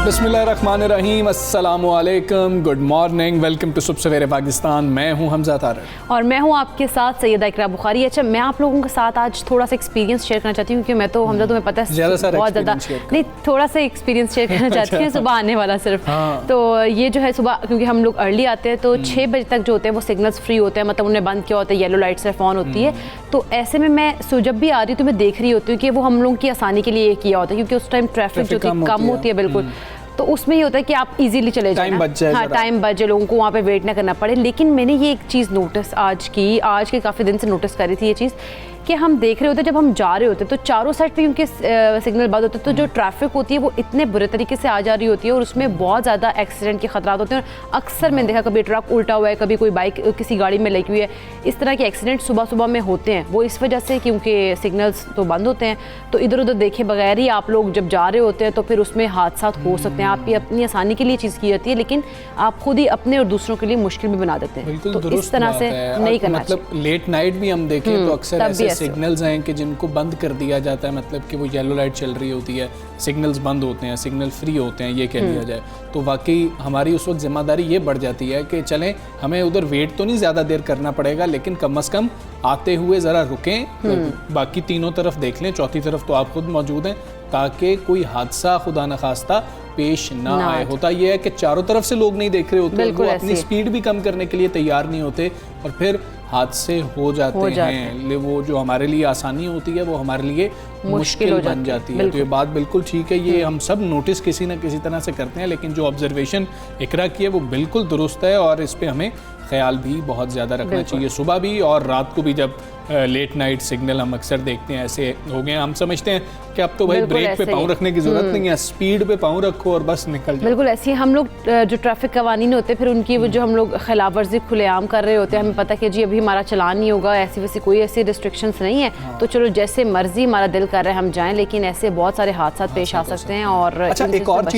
बिस्मिल्लाहिर्रहमानिर्रहीम, अस्सलामुअलैकुम, good morning, welcome to सुबह सवेरे पाकिस्तान। मैं हूं हमजा तारक और मैं हूं आपके साथ सैयदा इकरा बुखारी। अच्छा, मैं आप लोगों के साथ आज थोड़ा सा एक्सपीरियंस शेयर करना चाहती हूँ क्योंकि मैं तो हमजा तुम्हें पता है बहुत ज़्यादा नहीं, थोड़ा सा एक्सपीरियंस शेयर करना चाहती हूँ सुबह आने वाला सिर्फ। तो ये जो है सुबह क्योंकि हम लोग अर्ली आते हैं तो 6 बजे तक जो होते हैं वो सिग्नल्स फ्री होते हैं, मतलब उन्हें बंद किया होता है, येलो लाइट सिर्फ ऑन होती है। तो ऐसे में मैं जब भी आ रही हूँ तो मैं देख रही होती हूँ कि वो हम लोगों की आसानी के लिए किया होता है क्योंकि उस टाइम ट्रैफिक जो थी कम होती है बिल्कुल। तो उसमें ये होता है कि आप इजीली चले जाए, टाइम बच जाए, लोगों को वहाँ पे वेट ना करना पड़े। लेकिन मैंने ये एक चीज़ नोटिस आज के काफ़ी दिन से नोटिस करी थी ये चीज़ कि हम देख रहे होते जब हम जा रहे होते तो चारों साइड पे उनके सिग्नल बंद होते तो जो ट्रैफिक होती है वो इतने बुरे तरीके से आ जा रही होती है और उसमें बहुत ज़्यादा एक्सीडेंट के खतरात होते हैं। और अक्सर मैंने देखा कभी ट्रक उल्टा हुआ है, कभी कोई बाइक किसी गाड़ी में लगी हुई है, इस तरह के एक्सीडेंट सुबह सुबह में होते हैं। वो इस वजह से क्योंकि सिग्नल्स तो बंद होते हैं, तो इधर उधर देखे बगैर ही आप लोग जब जा रहे होते हैं तो फिर उसमें हादसा हो सकते हैं। आपकी अपनी आसानी के लिए चीज़ की जाती है लेकिन आप खुद ही अपने और दूसरों के लिए मुश्किल भी बना देते हैं। तो इस तरह से नहीं करना चाहिए। मतलब लेट नाइट भी हम देखें तो अक्सर ऐसे सिग्नल्स हैं कि जिनको बंद कर दिया जाता है, मतलब कि वो येलो लाइट चल रही होती है, सिग्नल्स बंद होते हैं, सिग्नल फ्री होते हैं, ये कह लिया जाए तो वाकई हमारी उस वक्त जिम्मेदारी ये बढ़ जाती है कि चलें, हमें उधर वेट तो नहीं ज़्यादा देर करना पड़ेगा लेकिन कम से कम आते हुए ज़रा रुकें, बाकी तीनों तरफ देख लें, चौथी तरफ तो आप खुद मौजूद हैं ताकि कोई हादसा खुदा न खास्ता पेश ना आए। होता यह है कि चारों तरफ से लोग नहीं देख रहे होते, वो अपनी स्पीड भी कम करने के लिए तैयार नहीं होते और फिर हादसे हो जाते हैं। वो जो हमारे लिए आसानी होती है वो हमारे लिए मुश्किल बन जाती है। तो ये बात बिल्कुल ठीक है, ये हम सब नोटिस किसी न किसी तरह से करते हैं, लेकिन जो ऑब्जर्वेशन इकरा की है वो बिल्कुल दुरुस्त है और इस पे हमें ख्याल भी बहुत ज़्यादा रखना चाहिए, सुबह भी और रात को भी। जब लेट नाइट सिग्नल हम अक्सर देखते हैं ऐसे हो गए, हम समझते हैं कि अब तो भाई ब्रेक पे पाँव रखने की जरूरत नहीं है, स्पीड पे पाँव रखो और बस निकल जाओ। बिल्कुल ऐसे ही हम लोग जो ट्रैफिक कवानीन होते हैं फिर उनकी वो जो हम लोग खिलाफ वर्जी खुलेआम कर रहे होते हैं, हमें पता कि जी अभी हमारा चलान नहीं होगा, ऐसी वैसी कोई ऐसी रिस्ट्रिक्शंस नहीं है, तो चलो जैसे मर्जी हमारा दिल कर रहा है हम जाएं, लेकिन ऐसे बहुत सारे हादसा पेश आ सकते हैं। और अच्छा, एक और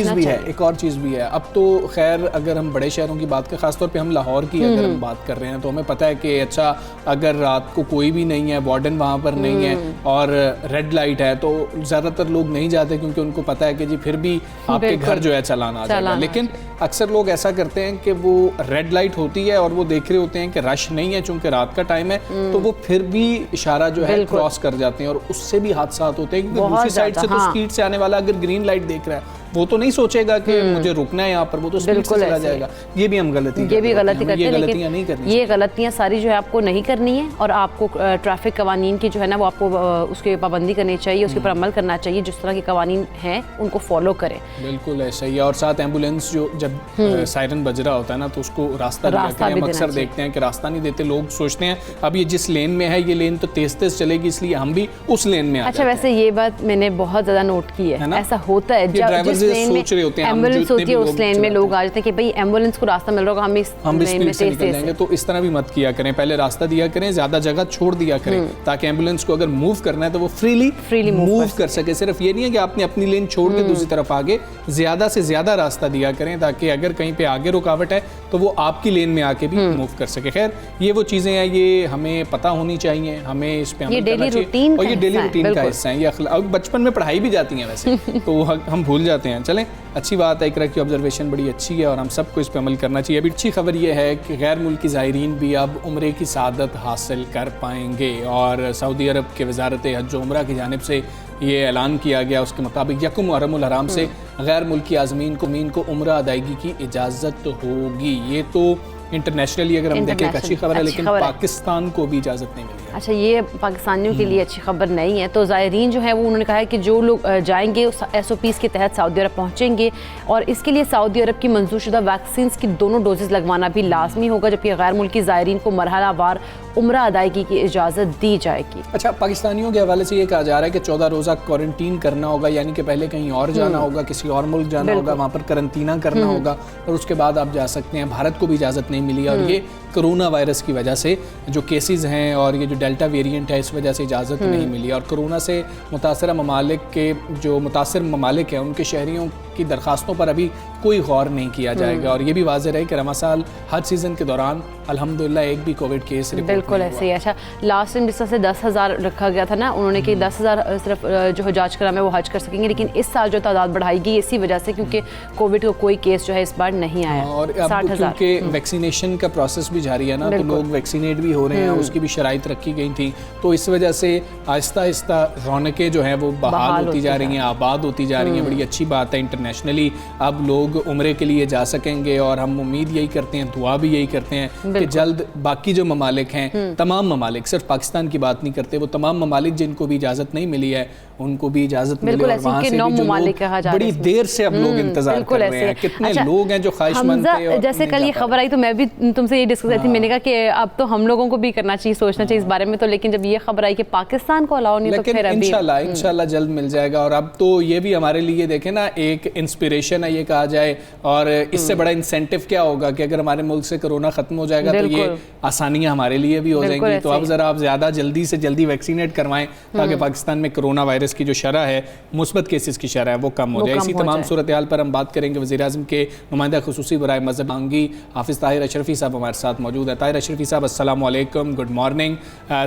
चीज़ भी है, अब तो खैर अगर हम बड़े शहरों की बात करें, खासतौर पर हम लाहौर की अगर हम बात कर रहे हैं तो हमें पता है कि अच्छा अगर रात को कोई भी नहीं है, वार्डन वहाँ पर नहीं है और रेड लाइट है तो ज़्यादातर लोग नहीं जाते क्योंकि उनको पता है कि जी फिर भी आपके घर जो है चालान आ जाएगा। लेकिन अक्सर लोग ऐसा करते हैं कि वो रेड लाइट होती है और वो देख रहे होते हैं कि रश नहीं है चूंकि रात का टाइम है, तो वो फिर भी इशारा जो है क्रॉस कर जाते हैं और उससे भी हादसा होते हैं क्योंकि दूसरी साइड से तो स्पीड से आने वाला अगर ग्रीन लाइट देख रहा है वो तो नहीं सोचेगा कि मुझे रुकना है यहाँ पर, वो तो स्पीड से चला जाएगा। ये भी हम गलती करते हैं, गलतियाँ नहीं करनी, ये गलतियाँ सारी जो है आपको नहीं करनी है और आपको ट्रैफिक कवानीन की जो है ना वो आपको उसके पाबंदी करनी चाहिए, उसके ऊपर अमल करना चाहिए, जिस तरह के कवानीन हैं उनको फॉलो करें। बिल्कुल ऐसा ही है। और साथ एम्बुलेंस जो जब सायरन बज रहा होता है ना तो उसको रास्ता दिया करें। हम अक्सर देखते हैं कि रास्ता नहीं देते, लोग सोचते हैं अब ये जिस लेन में है ये लेन तो तेज तेज चलेगी इसलिए हम भी उस लेन में आ जाते हैं। अच्छा, वैसे ये बात मैंने बहुत ज्यादा नोट की है, ऐसा होता है ड्राइवर सोच रहे होते हैं एम्बुलेंस होती है उस लेन में, लोग आ जाते हैं कि भाई एम्बुलेंस को रास्ता मिल रहा होगा, हम इस लेन में तेज जाएंगे। तो इस तरह भी मत किया करें, पहले रास्ता दिया करें, ज्यादा जगह छोड़ दिया करें ताकि एम्बुलेंस को अगर मूव करना है तो वो फ्रीली मूव कर सके। सिर्फ ये नहीं है कि आपने अपनी लेन छोड़ के दूसरी तरफ आगे, ज्यादा से ज्यादा रास्ता दिया करें ताकि अगर कहीं पे आगे रुकावट है तो वो आपकी लेन में आके भी मूव कर सके। खैर ये वो चीजें हैं, ये हमें पता होनी चाहिए, हमें इस पे अमल करना चाहिए और ये डेली रूटीन का हिस्सा है। ये बचपन में पढ़ाई भी जाती है वैसे तो हम भूल जाते हैं। चलें, अच्छी बात है, इकरा की ऑब्जर्वेशन बड़ी अच्छी है और हम सबको इस पे अमल करना चाहिए। अभी अच्छी खबर ये है कि गैर मुल्की ज़ायरीन भी अब उम्रे की सआदत हासिल कर पाएंगे और सऊदी अरब के वजारत हज व उम्रा की जानिब से ये ऐलान किया गया, उसके मुताबिक यकम मुहर्रमुल हराम से गैर मुल्की आज़मीन को उम्रा अदायगी की इजाज़त होगी। ये तो इंटरनेशनली अगर हम देखें अच्छी खबर है, लेकिन पाकिस्तान को भी इजाज़त नहीं मिली। अच्छा, ये पाकिस्तानियों के लिए अच्छी खबर नहीं है। तो ज़ायरीन जो है वो उन्होंने कहा है कि जो लोग जाएंगे उस SOPs के तहत सऊदी अरब पहुँचेंगे और इसके लिए सऊदी अरब की मंजूरशुदा वैक्सीन की दोनों डोजेज़ लगवाना भी लाजमी होगा, जबकि गैर मुल्की ज़ायरीन को मरहलावार उम्रा अदायगी की इजाज़त दी जाएगी। अच्छा, पाकिस्तानियों के हवाले से ये कहा जा रहा है कि 14 रोज़ा क्वारंटीन करना होगा, यानी कि पहले कहीं और जाना होगा, किसी और मुल्क जाना होगा, वहाँ पर करंतना करना होगा और उसके बाद आप जा सकते हैं। भारत को भी इजाज़त नहीं मिली और ये कोरोना वायरस की वजह से जो केसेस हैं और ये जो डेल्टा वेरिएंट है इस वजह से इजाज़त नहीं मिली। और कोरोना से मुतासरा ममालिक के जो मुतासर ममालिक हैं उनके शहरियों की दरख्वास्तों पर अभी कोई गौर नहीं किया जाएगा। और ये भी वाज़ेह है कि रमज़ान साल हज सीज़न के दौरान अल्हम्दुलिल्लाह एक भी कोविड केस बिल्कुल ऐसे ही। अच्छा, लास्ट टाइम जिस तरह से 10,000 रखा गया था ना, उन्होंने कि 10,000 सिर्फ जो हजाज कराम है वो हज कर सकेंगे, लेकिन इस साल जो तादाद बढ़ाई गई इसी वजह से क्योंकि कोविड का कोई केस जो है इस बार नहीं आया। और अब क्योंकि वैक्सीनेशन का प्रोसेस भी जारी है ना, तो लोग वैक्सीनेट भी हो रहे हैं, उसकी भी शराइत रखी गई थी, तो इस वजह से आहिस्ता आहिस्ता रौनकें जो हैं वो बहाल होती जा रही हैं, आबाद होती जा रही हैं। बड़ी अच्छी बात है। इंटरनेशनली अब लोग उम्रे के लिए जा सकेंगे और हम उम्मीद यही करते हैं, दुआ भी यही करते हैं कि जल्द बाकी जो ममालिक हैं, तमाम ममालिक, सिर्फ पाकिस्तान की बात नहीं करते, वो तमाम ममालिक जिनको भी इजाज़त नहीं मिली है उनको भी इजाज़त मिले। और वहाँ से भी जो लोग बड़ी देर से अब लोग इंतजार कर रहे हैं, कितने लोग हैं जो ख्वाहिशमंद थे। जैसे कल ये खबर आई तो मैं भी तुमसे ये डिस्कस की थी, मैंने कहा कि अब तो हम लोगों को भी करना चाहिए, सोचना चाहिए इस बारे में। तो लेकिन जब ये खबर आई कि पाकिस्तान को अलाउ नहीं, तो फिर अभी इंशाल्लाह जल्द मिल जाएगा। और अब तो ये भी हमारे लिए देखें ना एक इंस्पिरेशन है ये कहा जाए, और इससे बड़ा इंसेंटिव क्या होगा कि अगर हमारे मुल्क से कोरोना खत्म हो जाएगा तो ये आसानियां हमारे लिए भी हो जाएंगी। तो अब जरा आप ज़्यादा जल्दी से जल्दी वैक्सीनेट करवाएं ताकि पाकिस्तान में कोरोना वायरस की जो शरह है, मुस्बत केसेस की शरह है, वो कम हो जाए। इसी तमाम सूरत हाल पर हम बात करेंगे। वज़ीर-ए-आज़म के नुमाइंदा खुसूसी बराए मज़हब आंगी हाफिज़ ताहिर अशरफी साहब हमारे साथ मौजूद है। ताहिर अशरफी साहब अस्सलाम वालेकुम, गुड मॉर्निंग।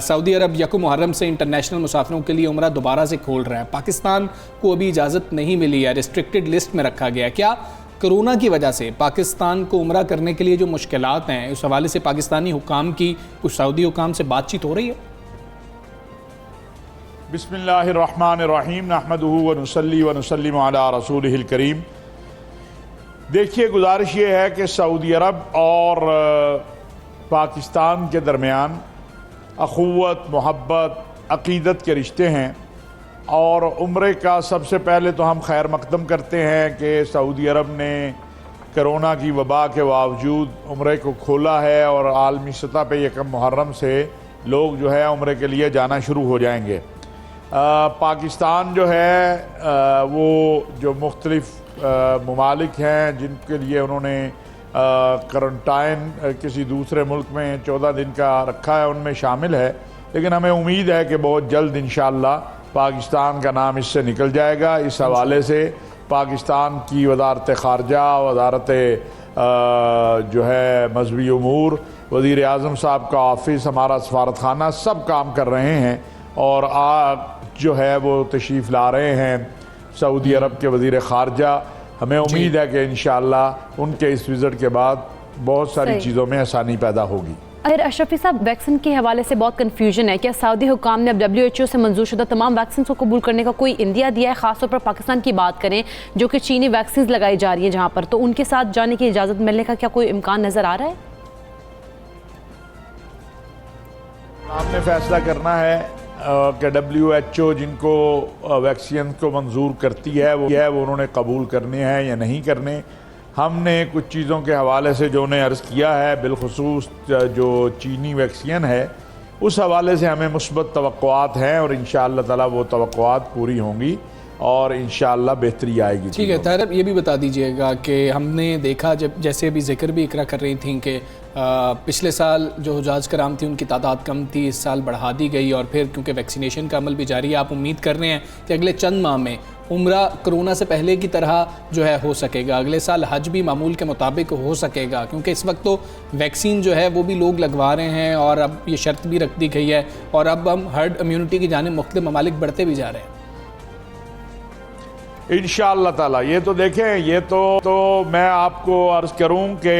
सऊदी अरब यकम मुहर्रम से इंटरनेशनल मुसाफिरों के लिए उम्रा दोबारा से खोल रहा है। पाकिस्तान को अभी इजाज़त नहीं मिली है, रिस्ट्रिक्टेड लिस्ट में रखा गया। क्या कोरोना की वजह से पाकिस्तान को उम्रा करने के लिए जो मुश्किलात हैं, उस हवाले से पाकिस्तानी हुकाम की कुछ सऊदी हुकाम से बातचीत हो रही है? बिस्मिल्लाहिर्रहमानिर्रहीम नहमदुहु व नुसल्ली व नुसल्लिमु अला रसूलिहिल करीम। देखिए, गुजारिश ये है कि सऊदी अरब और पाकिस्तान के दरमियान अखुव्वत, मोहब्बत, अक़ीदत के रिश्ते हैं। और उम्रे का सबसे पहले तो हम खैर मकदम करते हैं कि सऊदी अरब ने कोरोना की वबा के बावजूद उम्रे को खोला है और आलमी सतह पे यकम मुहर्रम से लोग जो है उम्रे के लिए जाना शुरू हो जाएंगे। पाकिस्तान जो है वो जो मुख्तलिफ ममालिक हैं जिनके लिए उन्होंने क्वारंटाइन किसी दूसरे मुल्क में 14 दिन का रखा है, उनमें शामिल है। लेकिन हमें उम्मीद है कि बहुत जल्द इंशाअल्लाह पाकिस्तान का नाम इससे निकल जाएगा। इस हवाले से पाकिस्तान की वजारत ख़ारजा, वजारत जो है मजहबी उमूर, वज़ीर आज़म साहब का ऑफिस, हमारा सफारत खाना, सब काम कर रहे हैं। और जो है वो तशरीफ़ ला रहे हैं सऊदी अरब के वज़ीर ख़ारजा। हमें उम्मीद है कि इंशाअल्लाह उनके इस विज़िट के बाद बहुत सारी चीज़ों में आसानी पैदा होगी। अगर अशरफी साहब, वैक्सीन के हवाले से बहुत कन्फ्यूजन है। क्या सऊदी हुकाम ने अब WHO से मंजूर शुदा तमाम वैक्सीन को कबूल करने का कोई इंदिया दिया है? ख़ासतौर पर पाकिस्तान की बात करें जो कि चीनी वैक्सीन लगाई जा रही है जहाँ पर, तो उनके साथ जाने की इजाज़त मिलने का क्या कोई इम्कान नज़र आ रहा है? आपने फैसला करना है कि WHO जिनको वैक्सीन को मंजूर करती है वो उन्होंने कबूल करने हैं या नहीं करने। हमने कुछ चीज़ों के हवाले से जो उन्हें अर्ज़ किया है, बिलखुसूस जो चीनी वैक्सीन है, उस हवाले से हमें मुस्बत तवक्कुआत हैं और इंशाअल्लाह ताला वो तवक्कुआत पूरी होंगी और इंशाअल्लाह बेहतरी आएगी। ठीक है ताहिर, ये भी बता दीजिएगा कि हमने देखा, जब जैसे अभी जिक्र भी इकरा कर रही थी कि पिछले साल जो हुजाज कराम थी उनकी तादाद कम थी, इस साल बढ़ा दी गई। और फिर क्योंकि वैक्सीनेशन का अमल भी जारी है, आप उम्मीद कर रहे हैं कि अगले चंद माह में उम्रा कोरोना से पहले की तरह जो है हो सकेगा। अगले साल हज भी मामूल के मुताबिक हो सकेगा, क्योंकि इस वक्त तो वैक्सीन जो है वो भी लोग लगवा रहे हैं और अब ये शर्त भी रख दी गई है और अब हम हर्ड इम्यूनिटी की जानिब मुख्तलिफ ममालिक बढ़ते भी जा रहे हैं इंशाअल्लाह ताला। ये तो देखें, ये तो मैं आपको अर्ज़ करूं कि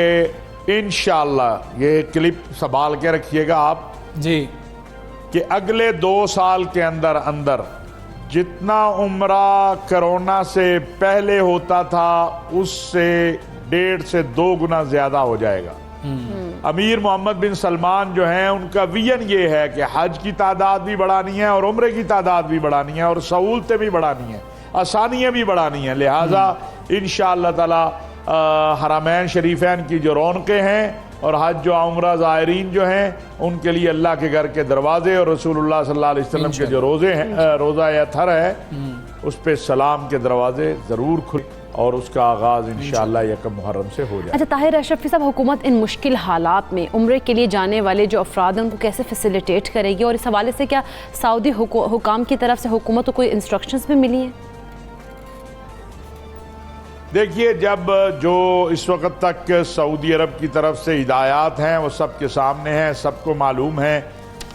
इंशाअल्लाह ये क्लिप संभाल के रखिएगा आप जी, कि अगले 2 साल के अंदर जितना उम्रा कोरोना से पहले होता था उससे 1.5 से 2 गुना ज़्यादा हो जाएगा। अमीर मोहम्मद बिन सलमान जो हैं उनका विजन ये है कि हज की तादाद भी बढ़ानी है और उम्रे की तादाद भी बढ़ानी है और सहूलतें भी बढ़ानी है, आसानियाँ भी बढ़ानी हैं। लिहाजा इंशाअल्लाह ताला हरमैन शरीफैन की जो रौनकें हैं और हज जो उम्रा ज़ायरीन जो हैं उनके लिए अल्लाह के घर के दरवाजे और रसूलुल्लाह सल्लल्लाहु अलैहि वसल्लम के जो रोज़े हैं, रोज़ा या थर है, उस पे सलाम के दरवाजे ज़रूर खुले। और उसका आगाज़ इंशाअल्लाह 1 मुहर्रम से हो जाए। अच्छा ताहिर अशरफी साहब, हुकूमत इन मुश्किल हालात में उम्रे के लिए जाने वाले जो अफराद हैं उनको कैसे फैसिलिटेट करेगी, और इस हवाले से क्या सऊदी हुकाम की तरफ से हुकूमत को कोई इंस्ट्रक्शंस भी मिली हैं? देखिए, जब जो इस वक्त तक सऊदी अरब की तरफ से हिदायत हैं वो सबके सामने हैं, सबको मालूम है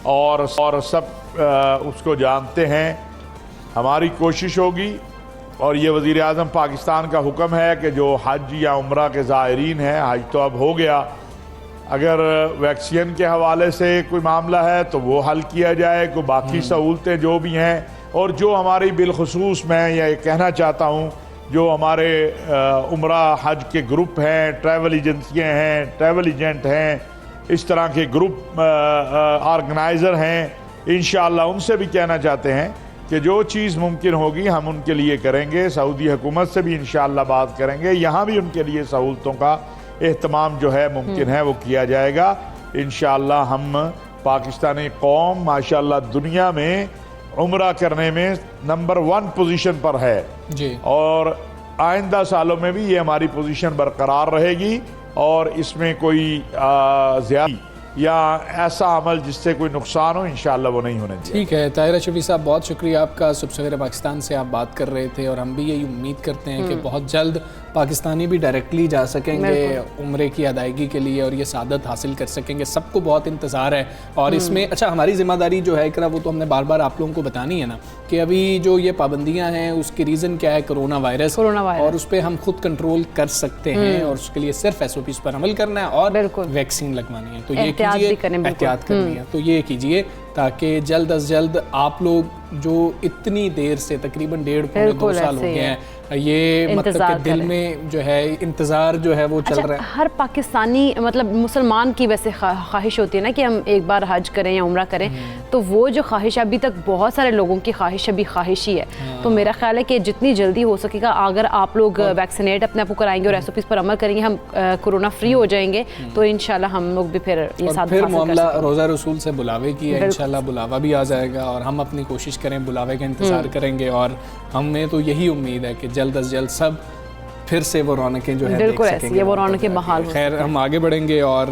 और सब उसको जानते हैं। हमारी कोशिश होगी और ये वज़ीर आज़म पाकिस्तान का हुक्म है कि जो हज या उम्रा के ज़ायरीन हैं, हज तो अब हो गया, अगर वैक्सीन के हवाले से कोई मामला है तो वो हल किया जाए, कोई बाकी सहूलतें जो भी हैं, और जो हमारी बिलखुसूस मैं ये कहना चाहता हूँ, जो हमारे उम्रा हज के ग्रुप हैं, ट्रैवल एजेंसियाँ हैं, ट्रैवल एजेंट हैं, इस तरह के ग्रुप ऑर्गेनाइज़र हैं, इंशाअल्लाह उनसे भी कहना चाहते हैं कि जो चीज़ मुमकिन होगी हम उनके लिए करेंगे। सऊदी हुकूमत से भी इंशाअल्लाह बात करेंगे, यहाँ भी उनके लिए सहूलतों का एहतमाम जो है मुमकिन है वो किया जाएगा इंशाअल्लाह। हम पाकिस्तानी कौम माशाअल्लाह दुनिया में उम्रा करने में नंबर 1 पोजीशन पर है जी, और आइंदा सालों में भी ये हमारी पोजीशन बरकरार रहेगी और इसमें कोई ज़्यादती या ऐसा अमल जिससे कोई नुकसान हो इंशाअल्लाह वो नहीं होने चाहिए। ठीक है ताहिर अशरफी साहब, बहुत शुक्रिया आपका। सुबह सवेरे पाकिस्तान से आप बात कर रहे थे और हम भी यही उम्मीद करते हैं कि बहुत जल्द पाकिस्तानी भी डायरेक्टली जा सकेंगे उम्रे की अदायगी के लिए और ये सादत हासिल कर सकेंगे। सबको बहुत इंतज़ार है और इसमें अच्छा हमारी ज़िम्मेदारी जो है इकरा, वो तो हमने बार बार आप लोगों को बतानी है ना कि अभी जो ये पाबंदियाँ हैं उसकी रीज़न क्या है, कोरोना वायरस, और उस पर हम खुद कंट्रोल कर सकते हैं और उसके लिए सिर्फ SOPs पर अमल करना है और वैक्सीन लगवानी है। तो ये कीजिए, एहतियात करनी है तो ये कीजिए ताकि जल्द अज जल्द आप लोग जो इतनी देर से तकरीबन 1.5-2 साल हो गए हैं, ये मतलब कि दिल में जो है इंतज़ार जो है वो चल रहा है। हर पाकिस्तानी मतलब मुसलमान की वैसे ख्वाहिश होती है ना कि हम एक बार हज करें या उम्रा करें, तो वो जो ख्वाहिश अभी तक बहुत सारे लोगों की ख्वाहिश अभी ख्वाहिश ही है। तो मेरा ख्याल है कि जितनी जल्दी हो सकेगा अगर आप लोग वैक्सीनेट अपने आप को कराएंगे और SOPs पर अमल करेंगे, हम कोरोना फ्री हो जाएंगे, तो इंशाल्लाह हम लोग भी फिर ये साथ फिर मामला रोज़ा रसूल से बुलावे की है, इंशाल्लाह बुलावा भी आ जाएगा और हम अपनी कोशिश करें, बुलावे का इंतज़ार करेंगे और हमें तो यही उम्मीद है कि जल्द अज जल्द सब फिर से वो रौनकें जो है देख सकेंगे, ये वो रौनकें बहाल हो। खैर हम आगे बढ़ेंगे और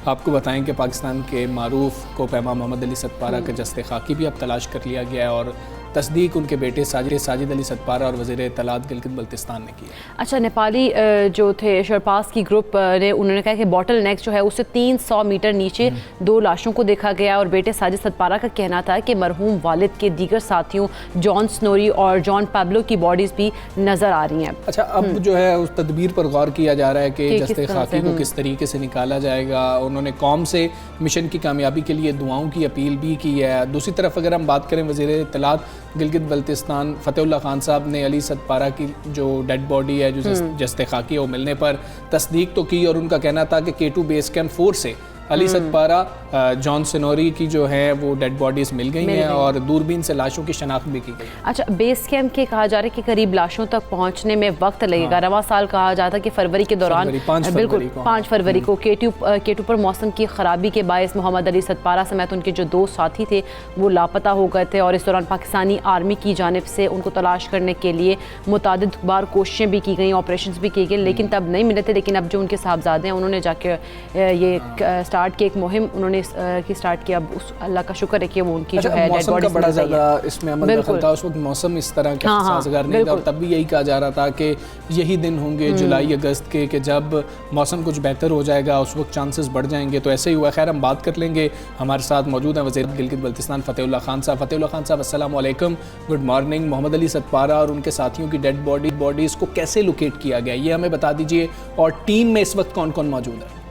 आपको बताएं कि पाकिस्तान के मारूफ को पैमा मोहम्मद अली सतपारा का जस्ते खाकी भी अब तलाश कर लिया गया है और तस्दीक उनके बेटे साजिद अली सतपारा और वज़ीर इत्तलात गिलगित बल्तिस्तान ने की। अच्छा, नेपाली जो थे शरपास की ग्रुप ने उन्होंने कहा कि बॉटल नेक जो है उससे 300 मीटर नीचे 2 लाशों को देखा गया और बेटे साजिद सतपारा का कहना था कि मरहूम वालिद के दीगर साथियों जॉन स्नोरी और जॉन पैब्लो की बॉडीज़ भी नज़र आ रही हैं। अच्छा, अब जो है उस तदबीर पर गौर किया जा रहा है कि जस्ते खाकी को किस तरीके से निकाला जाएगा। उन्होंने कौम से मिशन की कामयाबी के लिए दुआओं की अपील भी की है। दूसरी तरफ अगर हम बात करें वज़ीर इत्तलात गिलगित बल्तिस्तान फतेहुल्लाह खान साहब ने अली सतपारा की जो डेड बॉडी है जो जस्ते खाकी है वो मिलने पर तस्दीक तो की और उनका कहना था कि K2 बेस कैंप 4 से अली सतपारा जॉन सिनोरी की जो है वो डेड बॉडीज मिल गई हैं और दूरबीन से लाशों की शनाख्त भी की गई। अच्छा, बेस कैंप के कहा जा रहा है कि करीब लाशों तक पहुंचने में वक्त लगेगा। रवा साल कहा जाता कि फरवरी के दौरान बिल्कुल 5 फरवरी को K2 पर मौसम की खराबी के बायस मोहम्मद अली सतपारा समेत उनके जो 2 साथी थे वो लापता हो गए थे और इस दौरान पाकिस्तानी आर्मी की जानिब से उनको तलाश करने के लिए मुतादिद बार कोशिशें भी की गई, ऑपरेशन भी किए गए, लेकिन तब नहीं मिले थे। लेकिन अब जो उनके साहबजादे हैं उन्होंने जाके ये स्टार्ट की एक मुहिम उन्होंने की स्टार्ट किया। अब उस अल्लाह का शुक्र है कि वो उनकी जो है डेड बॉडीज बड़ा ज़्यादा इसमें अमल दखल था। उस वक्त मौसम इस तरह का साजगार नहीं था और तब भी यही कहा जा रहा था कि यही दिन होंगे जुलाई अगस्त के कि जब मौसम कुछ बेहतर हो जाएगा, उस वक्त चांसेस बढ़ जाएंगे। तो ऐसे ही हुआ। खैर हम बात कर लेंगे। हमारे साथ मौजूद हैं वज़ीर गिलगित बल्तिस्तान फतेहुल्लाह खान साहब। फतेहुल्लाह खान साहब अस्सलाम वालेकुम, गुड मॉर्निंग। मोहम्मद अली सतपारा और उनके साथियों की डेड बॉडीज़ को कैसे लोकेट किया गया ये हमें बता दीजिए और टीम में इस वक्त कौन कौन मौजूद है?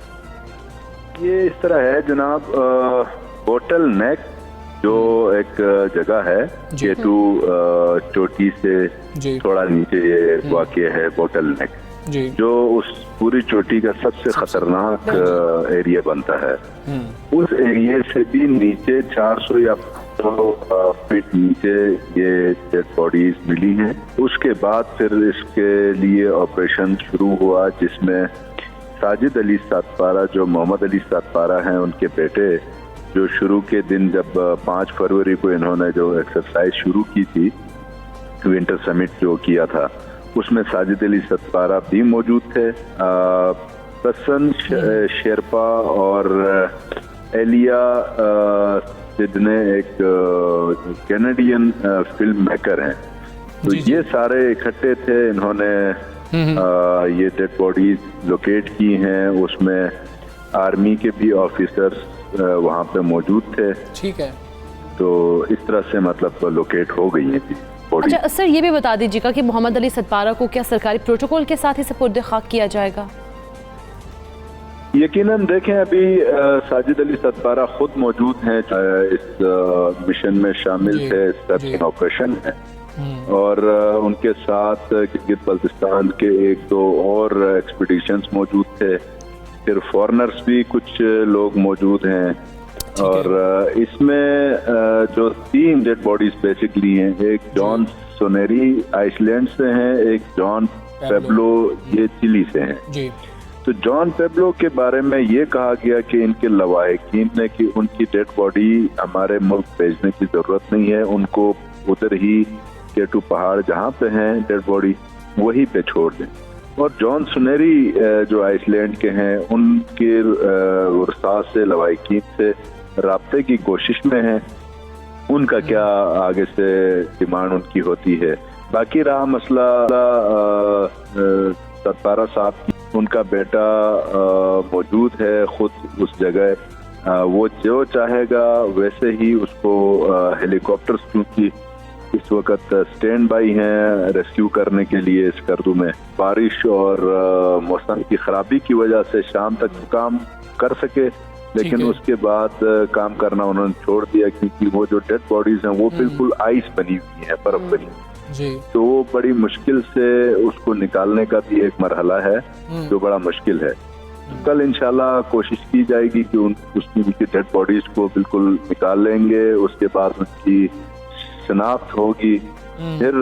ये इस तरह है जनाब, बोटल नेक जो एक जगह है K2 चोटी से थोड़ा नीचे ये वाक़या है बोटल नेक, जो उस पूरी चोटी का सबसे खतरनाक एरिया बनता है। उस एरिया से भी नीचे 400 या 500 फीट नीचे ये डेड बॉडीज मिली हैं। उसके बाद फिर इसके लिए ऑपरेशन शुरू हुआ जिसमें साजिद अली सतपारा जो मोहम्मद अली सतपारा हैं उनके बेटे, जो शुरू के दिन जब 5 फरवरी को इन्होंने जो एक्सरसाइज शुरू की थी, विंटर समिट जो किया था, उसमें साजिद अली सतपारा भी मौजूद थे, प्रसन्न शेरपा और एलिया सिडने एक कैनेडियन फिल्म मेकर हैं। तो ये सारे इकट्ठे थे, इन्होंने ये डेड बॉडीज लोकेट की हैं। उसमें आर्मी के भी ऑफिसर्स वहाँ पे मौजूद थे। ठीक है। तो इस तरह से मतलब लोकेट हो गई है बॉडी। अच्छा सर, ये भी बता दीजिएगा कि मोहम्मद अली सतपारा को क्या सरकारी प्रोटोकॉल के साथ ही सुपुर्द खाक किया जाएगा? यकीनन देखें, अभी साजिद अली सतपारा खुद मौजूद हैं, इस मिशन में शामिल थे, सर्चिंग ऑपरेशन है, और उनके साथ गिलगित बल्तिस्तान के 1-2 और एक्सपीडिशंस मौजूद थे, फिर फॉरेनर्स भी कुछ लोग मौजूद हैं। और इसमें जो 3 डेड बॉडीज बेसिकली हैं, एक जॉन सोनेरी आइसलैंड से हैं, एक जॉन पेब्लो ये चिली से हैं। जी। तो जॉन पेब्लो के बारे में ये कहा गया कि इनके लवाहिकीन ने कि उनकी डेड बॉडी हमारे मुल्क भेजने की जरूरत नहीं है, उनको उधर ही केटू पहाड़ जहाँ पे हैं डेड बॉडी वहीं पे छोड़ दें। और जॉन सुनेरी जो आइसलैंड के हैं, उनके वर्षा से लवाहिकीन से राब्ते की कोशिश में हैं, उनका क्या आगे से डिमांड उनकी होती है। बाकी रहा मसला सतपारा साहब, उनका बेटा मौजूद है खुद उस जगह, वो जो चाहेगा वैसे ही उसको हेलीकॉप्टर्स, क्योंकि इस वक्त स्टैंड बाई हैं रेस्क्यू करने के लिए। स्कर्दू में बारिश और मौसम की खराबी की वजह से शाम तक काम कर सके, लेकिन उसके बाद काम करना उन्होंने छोड़ दिया, क्योंकि वो जो डेड बॉडीज हैं वो बिल्कुल आइस बनी हुई है, बर्फ बनी जी। तो वो बड़ी मुश्किल से उसको निकालने का भी एक मरहला है जो बड़ा मुश्किल है। कल इंशाल्लाह कोशिश की जाएगी कि उनकी डेड बॉडीज को बिल्कुल निकाल लेंगे, उसके बाद उनकी शनाख्त होगी, फिर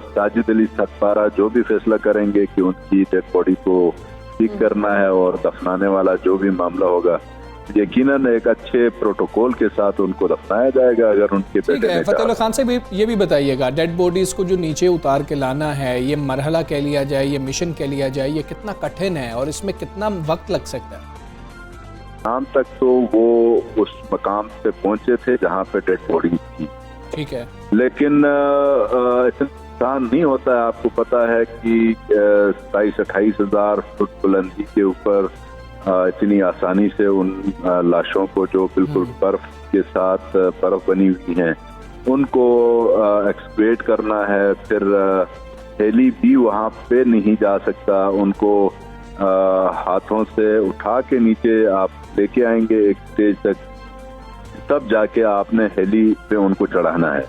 साजिद अली सतपारा जो भी फैसला करेंगे कि उनकी डेड बॉडी को ठीक करना है और दफनाने वाला जो भी मामला होगा, यकीनन एक अच्छे प्रोटोकॉल के साथ उनको दफनाया जाएगा। अगर उनके बेटे ने फतेहुल्लाह खान से भी ये भी बताइएगा, डेड बॉडीज को जो नीचे उतार के लाना है, ये मरहला कह लिया जाए, ये मिशन कह लिया जाए, ये कितना कठिन है और इसमें कितना वक्त लग सकता है? शाम तक तो वो उस मकाम पे पहुंचे थे जहाँ पे डेड बॉडी थी। ठीक है। लेकिन आसान नहीं होता है, आपको पता है कि 27-28 हजार फुट बुलंदी के ऊपर इतनी आसानी से उन लाशों को जो बिल्कुल बर्फ के साथ बर्फ बनी हुई हैं उनको एक्सक्वेट करना है। फिर हेली भी वहाँ पे नहीं जा सकता, उनको हाथों से उठा के नीचे आप लेके आएंगे एक स्टेज तक, तब जाके आपने हेली पे उनको चढ़ाना है।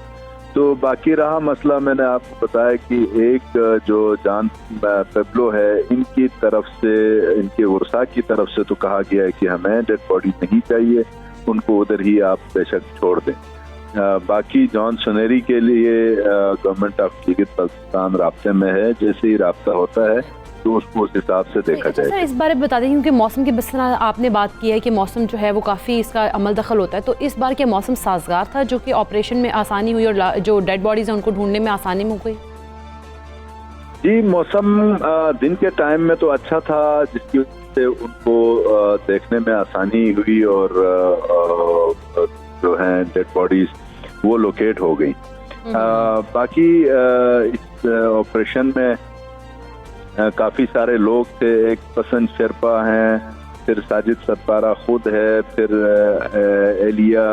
तो बाकी रहा मसला, मैंने आपको बताया कि एक जो जॉन पेब्लो है, इनकी तरफ से, इनके वर्षा की तरफ से तो कहा गया है कि हमें डेड बॉडी नहीं चाहिए, उनको उधर ही आप बेशक छोड़ दें। बाकी जॉन सुनेरी के लिए गवर्नमेंट ऑफ गिलगित बल्तिस्तान राब्ते में है, जैसे ही राब्ता होता है तो उसको उस हिसाब से देखा जाए। सर इस बारे में बता दें, क्योंकि मौसम की जिस तरह आपने बात की है कि मौसम जो है वो काफ़ी इसका अमल दखल होता है, तो इस बार के मौसम साजगार था जो कि ऑपरेशन में आसानी हुई और जो डेड बॉडीज हैं उनको ढूंढने में आसानी हो गई? जी, मौसम दिन के टाइम में तो अच्छा था, जिसकी वजह से उनको देखने में आसानी हुई और जो है डेड बॉडीज वो लोकेट हो गई। बाकी इस ऑपरेशन में काफी सारे लोग थे, एक प्रसन्न शेरपा हैं, फिर साजिद सतपारा खुद है, फिर एलिया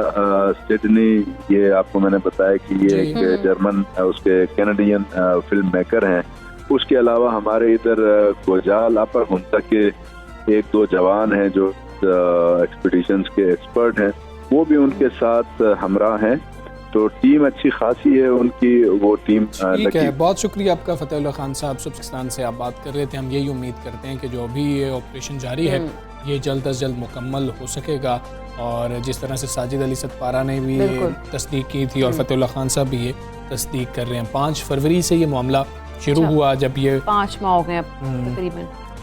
सिडनी, ये आपको मैंने बताया कि ये एक जर्मन उसके कैनेडियन फिल्म मेकर हैं। उसके अलावा हमारे इधर गोजाल अपर गुंता के 1-2 जवान हैं जो एक्सपीडिशंस के एक्सपर्ट हैं, वो भी उनके साथ हमरा हैं। तो टीम अच्छी खासी है उनकी, वो टीम ठीक है। बहुत शुक्रिया आपका फतेहुल्लाह खान साहब, पाकिस्तान से आप बात कर रहे थे। हम यही उम्मीद करते हैं कि जो अभी ये ऑपरेशन जारी है ये जल्द अज जल्द मुकम्मल हो सकेगा, और जिस तरह से साजिद अली सतपारा ने भी तस्दीक की थी और फतेहुल्लाह खान साहब भी ये तस्दीक कर रहे हैं। 5 फरवरी से ये मामला शुरू हुआ, जब ये 5 माह हो गए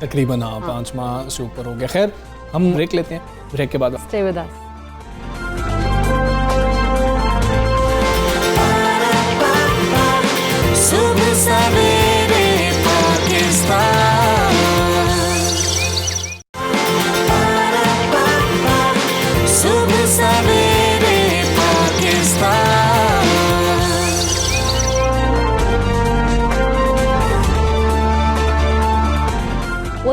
तकरीबन। हाँ, 5 माह से ऊपर हो गया। खैर, हम ब्रेक लेते हैं, ब्रेक के बाद स्टे विद अस। सुबह सवेरे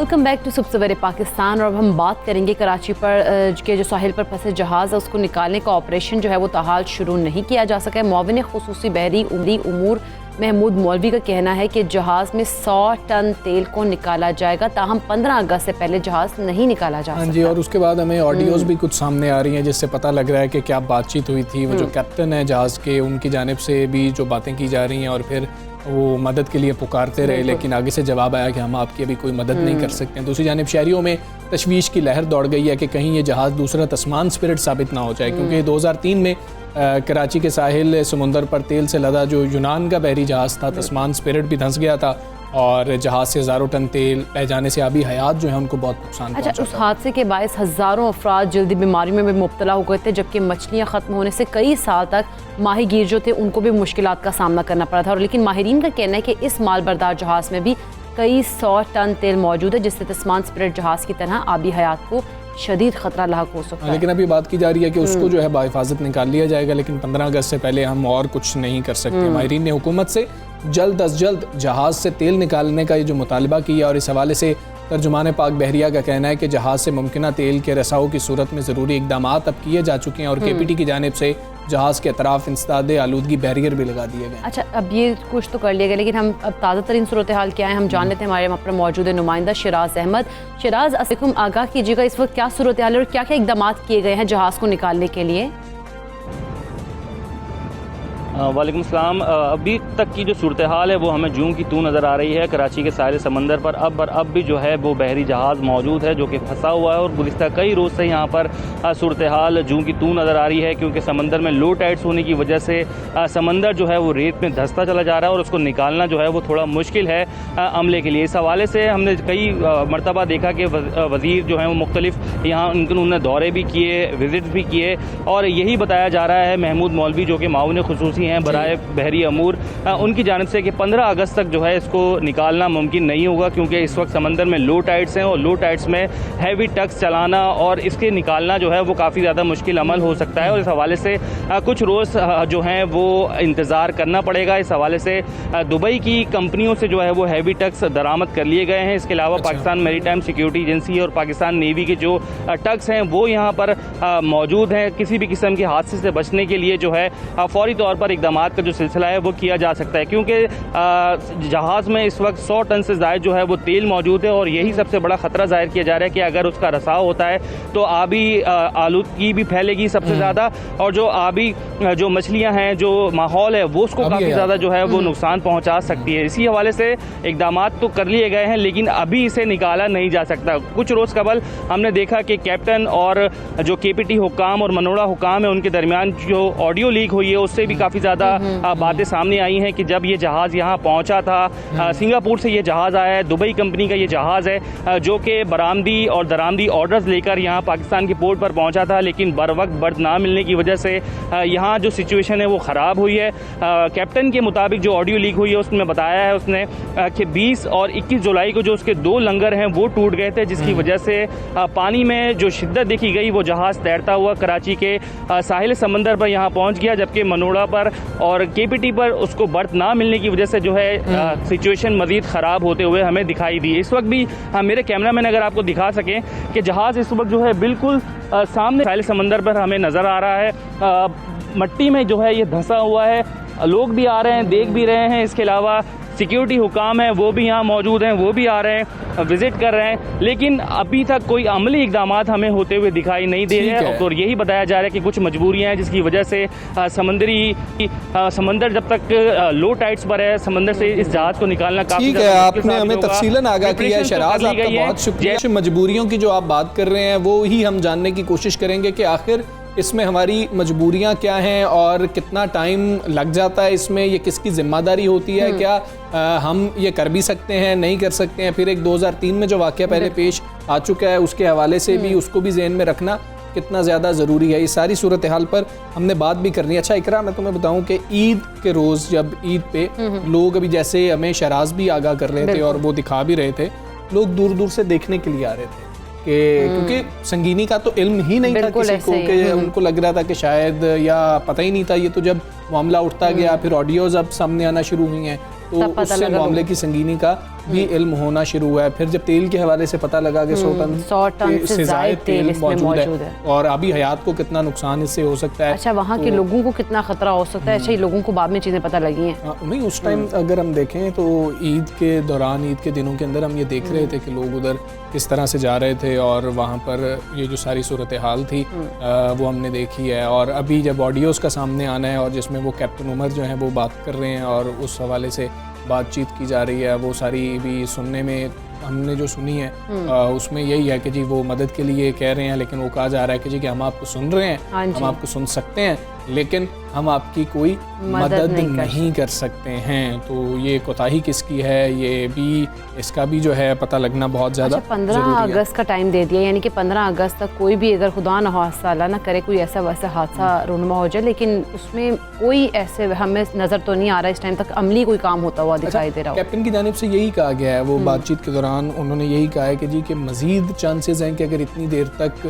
वेलकम बैक टू सुबह सवेरे पाकिस्तान। और अब हम बात करेंगे कराची पर के जो साहिल पर फंसे जहाज़ है उसको निकालने का ऑपरेशन जो है वो ताहाल शुरू नहीं किया जा सका है। मुआविन खुसूसी बहरी उमूर महमूद मौलवी का कहना है कि जहाज़ में 100 टन तेल को निकाला जाएगा, ताहम 15 अगस्त से पहले जहाज़ नहीं निकाला जा सकता। जी, और उसके बाद हमें ऑडियोज़ भी कुछ सामने आ रही हैं जिससे पता लग रहा है कि क्या बातचीत हुई थी। वो जो कैप्टन है जहाज़ के, उनकी जानिब से भी जो बातें की जा रही हैं और फिर वो मदद के लिए पुकारते रहे, लेकिन आगे से जवाब आया कि हम आपकी अभी कोई मदद नहीं कर सकते हैं। दूसरी जानिब शहरियों में तशवीश की लहर दौड़ गई है कि कहीं ये जहाज़ दूसरा तस्मान स्पिरिट साबित ना हो जाए, क्योंकि 2003 में कराची के साहिल समुंदर पर तेल से लदा जो यूनान का बहरी जहाज़ था तस्मान स्पिरिट भी धंस गया था और जहाज़ से हज़ारों टन तेल बह जाने से आबी हयात जो है उनको बहुत नुकसान पहुंचा। अच्छा, उस हादसे के बायस हज़ारों अफराद जल्दी बीमारी में भी मुब्तला हो गए थे, जबकि मछलियाँ ख़त्म होने से कई साल तक माहीगीर जो थे उनको भी मुश्किलात का सामना करना पड़ा था। और लेकिन माहिरीन का कहना है कि इस मालबरदार जहाज़ में भी कई 100 टन तेल मौजूद है, जिससे तस्मान स्पिरिट जहाज़ की तरह आबी हयात को शदीद खतरा लाक हो सकता है। लेकिन अभी बात की जा रही है कि उसको जो है बाहिफाजत निकाल लिया जाएगा, लेकिन 15 अगस्त से पहले हम और कुछ नहीं कर सकते। माहिरीन ने हुकूमत से जल्द अज जल्द जहाज़ से तेल निकालने का ये जो मुतालबा किया, और इस हवाले से तर्जुमान पाक बहरिया का कहना है कि जहाज़ से मुमकिन तेल के रसाव की सूरत में ज़रूरी इकदाम अब किए जा चुके हैं और KPT की जानिब से जहाज़ के अतराफ इंसदाद आलूदगी बैरियर भी लगा दिए गए। अच्छा, अब ये कुछ तो कर लिया गया, लेकिन हम अब ताज़ा तरीन सूरत हाल क्या है हम जान लेते हैं। हमारे वहाँ पर मौजूद है नुमाइंदा शिराज अहमद। शिराज, अस्सलाम, आगाह कीजिएगा इस वक्त क्या सूरत हाल है और क्या क्या इकदाम किए गए हैं जहाज़ को निकालने के लिए? वालेकुम सलाम। अभी तक की जो सूरत हाल है वो हमें जूम की तू नज़र आ रही है। कराची के साहिल समंदर पर अब भी जो है वो बहरी जहाज़ मौजूद है जो कि फंसा हुआ है और गुज़िश्ता कई रोज़ से यहाँ पर सूरत हाल जूम की तू नज़र आ रही है, क्योंकि समंदर में लो टाइड्स होने की वजह से समंदर जो है वो रेत में धंसता चला जा रहा है और उसको निकालना जो है वो थोड़ा मुश्किल है अमले के लिए। इस हवाले से हमने कई मरतबा देखा कि वज़ीर जो है वो मुख्तलिफ यहाँ उन्होंने दौरे भी किए, विज़िट भी किए, और यही बताया जा रहा है महमूद मौलवी जो कि माउन खुसूसी हैं बराए बहरी अमूर, उनकी जानिब से कि 15 अगस्त तक जो है इसको निकालना मुमकिन नहीं होगा, क्योंकि इस वक्त समंदर में लो टाइड्स हैं और लो टाइड्स में हैवी टग्स चलाना और इसके निकालना जो है वो काफ़ी ज़्यादा मुश्किल अमल हो सकता है। और इस हवाले से कुछ रोज़ जो हैं वो इंतज़ार करना पड़ेगा। इस हवाले से दुबई की कंपनियों से जो है वो हैवी टग्स दरामद कर लिए गए हैं। इसके अलावा पाकिस्तान मैरीटाइम सिक्योरिटी एजेंसी और पाकिस्तान नेवी के जो टग्स हैं वो यहाँ पर मौजूद हैं। किसी भी किस्म के हादसे से बचने के लिए जो है फौरी तौर पर इक़दामात का जो सिलसिला है वो किया जा सकता है, क्योंकि जहाज़ में इस वक्त 100 टन से ज़ायद जो है वो तेल मौजूद है और यही सबसे बड़ा ख़तरा ज़ाहिर किया जा रहा है कि अगर उसका रसाव होता है तो आबी आलूदगी भी फैलेगी सबसे ज़्यादा, और जो आबी जो मछलियाँ हैं, जो माहौल है वो उसको काफ़ी ज़्यादा जो है वो नुकसान पहुँचा सकती है। इसी हवाले से इक़दामात तो कर लिए गए हैं, लेकिन अभी इसे निकाला नहीं जा सकता। कुछ रोज़ कबल हमने देखा कि कैप्टन और जो KPT हुकाम और मनोड़ा हुकाम है उनके दरमियान जो ऑडियो लीक हुई है उससे भी काफ़ी ज़्यादा बातें सामने आई हैं कि जब ये जहाज़ यहाँ पहुँचा था, सिंगापुर से ये जहाज़ आया है, दुबई कंपनी का ये जहाज़ है जो कि बरामदी और दरामदी ऑर्डर्स लेकर यहाँ पाकिस्तान के पोर्ट पर पहुँचा था, लेकिन बर वक्त बर्थ ना मिलने की वजह से यहाँ जो सिचुएशन है वो ख़राब हुई है। कैप्टन के मुताबिक जो ऑडियो लीक हुई है उसमें बताया है उसने कि 20 और 21 जुलाई को जो उसके 2 लंगर हैं वो टूट गए थे, जिसकी वजह से पानी में जो शिद्दत देखी गई वो जहाज़ तैरता हुआ कराची के साहिल समंदर पर यहाँ पहुँच गया, जबकि मनोड़ा पर और KPT पर उसको बर्थ ना मिलने की वजह से जो है सिचुएशन मज़ीद ख़राब होते हुए हमें दिखाई दी। इस वक्त भी मेरे कैमरामैन अगर आपको दिखा सकें कि जहाज़ इस वक्त जो है बिल्कुल सामने साहिल समंदर पर हमें नज़र आ रहा है, मट्टी में जो है ये धंसा हुआ है, लोग भी आ रहे हैं, देख भी रहे हैं। इसके अलावा सिक्योरिटी हुकाम है वो भी यहाँ मौजूद हैं, वो भी आ रहे हैं, विज़िट कर रहे हैं, लेकिन अभी तक कोई अमली इक़दामात हमें होते हुए दिखाई नहीं दे रहे हैं। और यही बताया जा रहा है कि कुछ मजबूरियाँ हैं जिसकी वजह से समंदर जब तक लो टाइड्स पर है, समंदर से इस जहाज़ को निकालना काफ़ी ठीक है। आपने हमें तफसीलन आगाह किया है शराज, आपका बहुत शुक्रिया। मजबूरियों की जो आप बात कर रहे हैं वो ही हम जानने की कोशिश करेंगे कि आखिर इसमें हमारी मजबूरियां क्या हैं और कितना टाइम लग जाता है इसमें, ये किसकी जिम्मेदारी होती है, क्या हम ये कर भी सकते हैं, नहीं कर सकते हैं। फिर एक 2003 में जो वाक़या पहले पेश आ चुका है उसके हवाले से भी उसको भी ज़हन में रखना कितना ज़्यादा ज़रूरी है। ये सारी सूरत हाल पर हमने बात भी करनी है। अच्छा इकरा, मैं तुम्हें बताऊं कि ईद के रोज़ जब ईद पे लोग, अभी जैसे हमें शराज भी आगाह कर रहे थे और वो दिखा भी रहे थे, लोग दूर दूर से देखने के लिए आ रहे थे क्योंकि संगीनी का तो इल्म ही नहीं था किसी को, कि उनको लग रहा था कि शायद, या पता ही नहीं था। ये तो जब मामला उठता गया, फिर ऑडियोज़ अब सामने आना शुरू हुई हैं, तो उससे मामले की संगीनी का भी इल्म होना शुरू हुआ है। फिर जब तेल के हवाले से पता लगा कि 100 टन से ज़्यादा तेल मौजूद है और अभी हयात को कितना नुकसान इससे हो सकता है। अच्छा, वहाँ के लोगों को कितना खतरा हो सकता है। अच्छा, ये लोगों को बाद में चीज़ें पता लगी हैं। नहीं, उस टाइम अगर हम देखें तो ईद के दौरान, ईद के दिनों के अंदर हम ये देख रहे थे कि लोग उधर किस तरह से जा रहे थे और वहाँ पर ये जो सारी सूरत हाल थी वो हमने देखी है। और अभी जब ऑडियोज़ का सामने आना है और जिसमें वो कैप्टन उमर जो हैं वो बात कर रहे हैं और उस हवाले से बातचीत की जा रही है, वो सारी भी सुनने में हमने जो सुनी है उसमें यही है कि जी वो मदद के लिए कह रहे हैं, लेकिन वो कहा जा रहा है कि जी कि हम आपको सुन रहे हैं, हम आपको सुन सकते हैं, लेकिन हम आपकी कोई मदद नहीं कर सकते हैं। तो ये कोताही किसकी है, ये भी इसका भी जो है पता लगना बहुत ज़्यादा। अच्छा, 15 अगस्त का टाइम दे दिया, यानी कि 15 अगस्त तक कोई भी अगर खुदा न खास्ता अल्लाह ना करे कोई ऐसा वैसा हादसा रूनुमा हो जाए, लेकिन उसमें कोई ऐसे हमें नज़र तो नहीं आ रहा इस टाइम तक अमली कोई काम होता हुआ दिखाई दे रहा हो। कैप्टन की जानिब से यही कहा गया है, वो बातचीत के दौरान उन्होंने यही कहा है कि जी कि मज़ीद चांसेस हैं कि अगर इतनी देर तक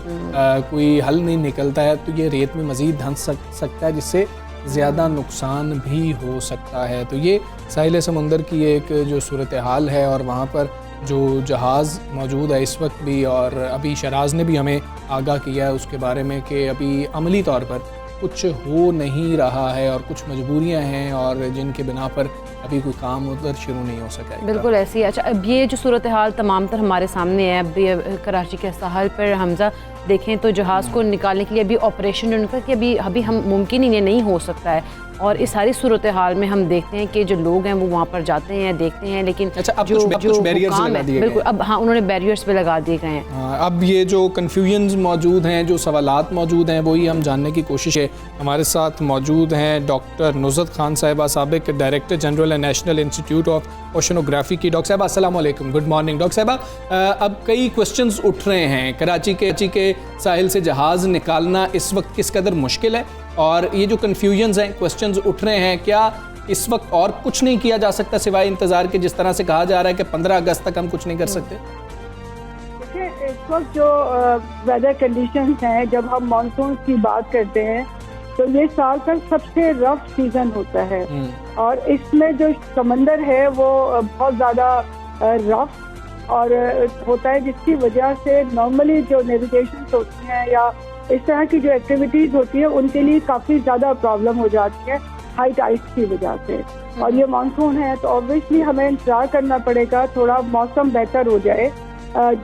कोई हल नहीं निकलता है तो ये रेत में मज़ीद धंस सकता है, जिससे ज़्यादा नुकसान भी हो सकता है। तो ये साहिल समुंदर की एक जो सूरत हाल है और वहाँ पर जो जहाज़ मौजूद है इस वक्त भी, और अभी शराज ने भी हमें आगाह किया है उसके बारे में कि अभी अमली तौर पर कुछ हो नहीं रहा है और कुछ मजबूरियां हैं और जिनके बिना पर अभी कोई काम उधर शुरू नहीं हो सका है। बिल्कुल ऐसी। अच्छा, अब ये जो सूरत हाल तमाम तर हमारे सामने है, अभी कराची के साहल पर हमजा देखें तो जहाज़ को निकालने के लिए अभी ऑपरेशन उनका कि अभी हम मुमकिन ही नहीं हो सकता है। और इस सारी सूरत हाल में हम देखते हैं कि जो लोग हैं वो वहाँ पर जाते हैं, देखते हैं, लेकिन अच्छा, अब कुछ बैरियर्स लगा दिए गए। बिल्कुल, अब हाँ, उन्होंने बैरियर्स पे लगा दिए गए हैं। अब ये जो कन्फ्यूजन्स मौजूद हैं, जो सवालात मौजूद हैं, वही हम जानने की कोशिश है। हमारे साथ मौजूद हैं डॉक्टर नुज़रत खान साहिबा, साबिक director general national institute of oceanography की। डॉक्टर साहिबा अस्सलाम वालेकुम, गुड मॉर्निंग। डॉक्टर साहिबा, अब कई क्वेश्चंस उठ रहे हैं, कराची के साहिल से जहाज़ निकालना इस वक्त किस कदर मुश्किल है और ये जो कन्फ्यूजन्स हैं, क्वेश्चंस उठ रहे हैं, क्या इस वक्त और कुछ नहीं किया जा सकता सिवाय इंतज़ार के, जिस तरह से कहा जा रहा है कि 15 अगस्त तक हम कुछ नहीं कर सकते? देखिए, इस वक्त जो वेदर कंडीशंस हैं, जब हम मानसून की बात करते हैं तो ये साल का सबसे रफ सीजन होता है और इसमें जो समंदर है वो बहुत ज़्यादा रफ और होता है, जिसकी वजह से नॉर्मली जो नेविगेशन होती हैं या इस तरह की जो एक्टिविटीज होती है उनके लिए काफ़ी ज़्यादा प्रॉब्लम हो जाती है हाई टाइड्स की वजह से। और ये मानसून है तो ऑब्वियसली हमें इंतजार करना पड़ेगा थोड़ा मौसम बेहतर हो जाए।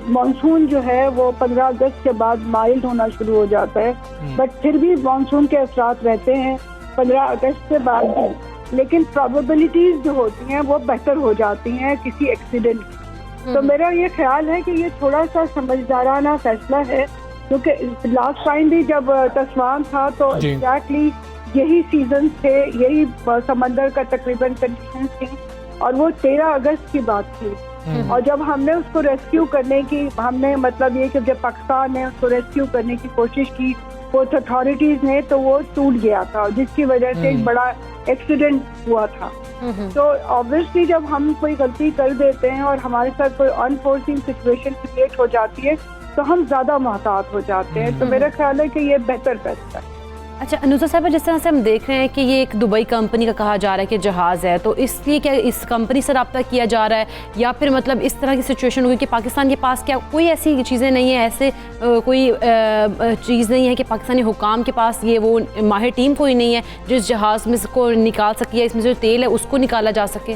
मानसून जो है वो 15 अगस्त के बाद माइल्ड होना शुरू हो जाता है, बट फिर भी मानसून के असरात रहते हैं 15 अगस्त के बाद भी, लेकिन प्रोबेबिलिटीज जो होती हैं वो बेहतर हो जाती हैं किसी एक्सीडेंट की। तो मेरा ये ख्याल है कि ये थोड़ा सा समझदाराना फैसला है, क्योंकि लास्ट टाइम भी जब तस्वान था तो एग्जैक्टली यही सीजन थे, यही समंदर का तकरीबन कंडीशंस थी और वो 13 अगस्त की बात थी। और जब हमने उसको रेस्क्यू करने की, हमने मतलब ये कि जब पाकिस्तान ने उसको रेस्क्यू करने की कोशिश की वो अथॉरिटीज ने, तो वो टूट गया था जिसकी वजह से एक बड़ा एक्सीडेंट हुआ था। तो ऑब्वियसली जब हम कोई गलती कर देते हैं और हमारे साथ कोई अनफोर्सिंग सिचुएशन क्रिएट हो जाती है तो हम ज़्यादा मोहतात हो जाते हैं। तो मेरा ख्याल है कि ये बेहतर फैसला है। अच्छा नुज़रत साहिबा, जिस तरह से हम देख रहे हैं कि ये एक दुबई कंपनी का कहा जा रहा है कि जहाज़ है, तो इसलिए क्या इस कंपनी से रब्ता किया जा रहा है या फिर मतलब इस तरह की सिचुएशन हुई कि पाकिस्तान के पास क्या कोई ऐसी चीज़ें नहीं है, ऐसे कोई चीज़ नहीं है कि पाकिस्तानी हुकाम के पास ये वो माहिर टीम कोई नहीं है जिस जहाज़ में को निकाल सके या इसमें जो तेल है उसको निकाला जा सके?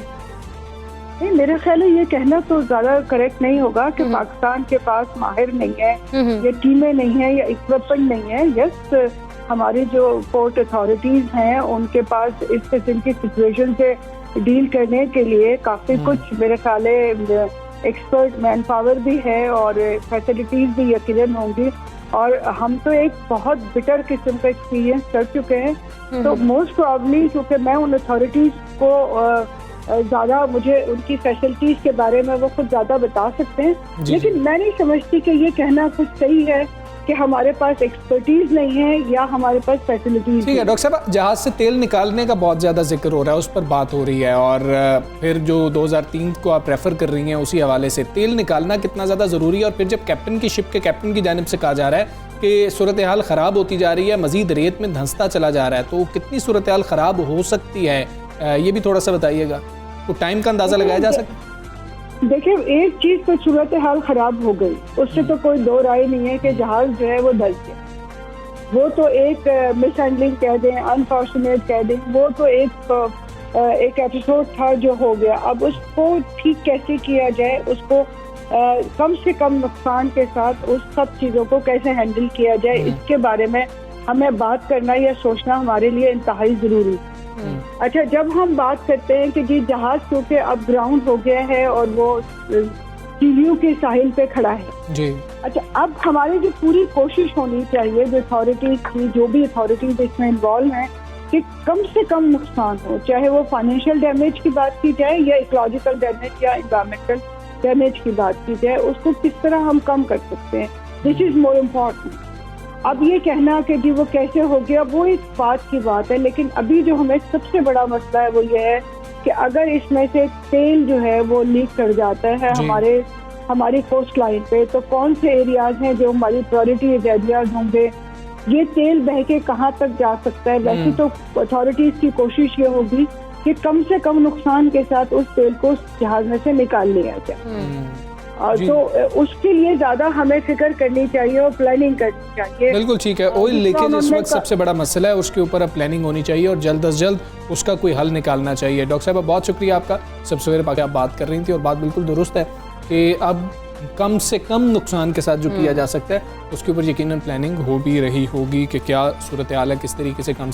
नहीं, मेरा ख्याल है ये कहना तो ज़्यादा करेक्ट नहीं होगा कि पाकिस्तान के पास माहिर नहीं है, ये टीमें नहीं है या इक्विपमेंट नहीं है। यस, हमारी जो पोर्ट अथॉरिटीज हैं उनके पास इस किस्म की सिचुएशन से डील करने के लिए काफ़ी कुछ मेरे ख्याल है एक्सपर्ट मैन पावर भी है और फैसिलिटीज भी यकीनन होंगी। और हम तो एक बहुत बिटर किस्म का एक्सपीरियंस कर चुके हैं, तो मोस्ट प्रॉब्ली क्योंकि मैं उन अथॉरिटीज को ज़्यादा, मुझे उनकी फैसिलिटीज के बारे में वो खुद ज़्यादा बता सकते हैं, लेकिन मैं नहीं समझती कि ये कहना कुछ सही है कि हमारे पास एक्सपर्टीज नहीं है या हमारे पास फैसिलिटीज। ठीक है डॉक्टर साहब, जहाज से तेल निकालने का बहुत ज़्यादा जिक्र हो रहा है, उस पर बात हो रही है और फिर जो 2003 को आप रेफ़र कर रही हैं उसी हवाले से तेल निकालना कितना ज़्यादा ज़रूरी है। और फिर जब कैप्टन की शिप के कैप्टन की जानिब से कहा जा रहा है कि सूरत हाल ख़राब होती जा रही है, मज़ीद रेत में धंसता चला जा रहा है, तो कितनी सूरत हाल ख़राब हो सकती है, ये भी थोड़ा सा बताइएगा। तो टाइम का अंदाजा लगाया जा सकता है? देखिए, एक चीज तो सूरत हाल खराब हो गई, उससे तो कोई दो राय नहीं है कि जहाज जो है वो डल गया। वो तो एक मिसहैंडलिंग कह दें, अनफॉर्चुनेट कह दें, वो तो एक एपिसोड था जो हो गया। अब उसको ठीक कैसे किया जाए, उसको कम से कम नुकसान के साथ उस सब चीज़ों को कैसे हैंडल किया जाए, इसके बारे में हमें बात करना या सोचना हमारे लिए इंतहाई ज़रूरी है। अच्छा, जब हम बात करते हैं कि जी जहाज क्योंकि अब ग्राउंड हो गया है और वो सीलियो के साहिल पे खड़ा है जी। अच्छा, अब हमारी जो पूरी कोशिश होनी चाहिए, जो अथॉरिटीज की, जो भी अथॉरिटीज इसमें इन्वॉल्व हैं, कि कम से कम नुकसान हो, चाहे वो फाइनेंशियल डैमेज की बात की जाए या इकोलॉजिकल डैमेज या एनवायरमेंटल डैमेज की बात की जाए, उसको किस तरह हम कम कर सकते हैं। This is more important. अब ये कहना कि जी वो कैसे हो गया, वो एक बात की बात है, लेकिन अभी जो हमें सबसे बड़ा मसला है वो ये है कि अगर इसमें से तेल जो है वो लीक कर जाता है हमारी कोस्ट लाइन पे, तो कौन से एरियाज हैं जो हमारी प्रायोरिटी एरियाज होंगे, ये तेल बह के कहाँ तक जा सकता है। वैसे तो अथॉरिटीज की कोशिश ये होगी कि कम से कम नुकसान के साथ उस तेल को उस जहाज में से निकाल लिया जाए, तो उसके लिए ज्यादा हमें फिक्र करनी चाहिए और प्लानिंग करनी चाहिए। बिल्कुल ठीक है। ऑयल लीकेज इस वक्त सबसे बड़ा मसला है, उसके ऊपर अब प्लानिंग होनी चाहिए और जल्द अज जल्द उसका कोई हल निकालना चाहिए। डॉक्टर साहब, बहुत शुक्रिया आपका। सब सवेरे पाके आप बात कर रही थी और बात बिल्कुल दुरुस्त है कि अब कम से कम नुकसान के साथ जो किया जा सकता है उसके ऊपर यकीनन प्लानिंग हो भी रही होगी कि क्या सूरत हाल है, किस तरीके से कम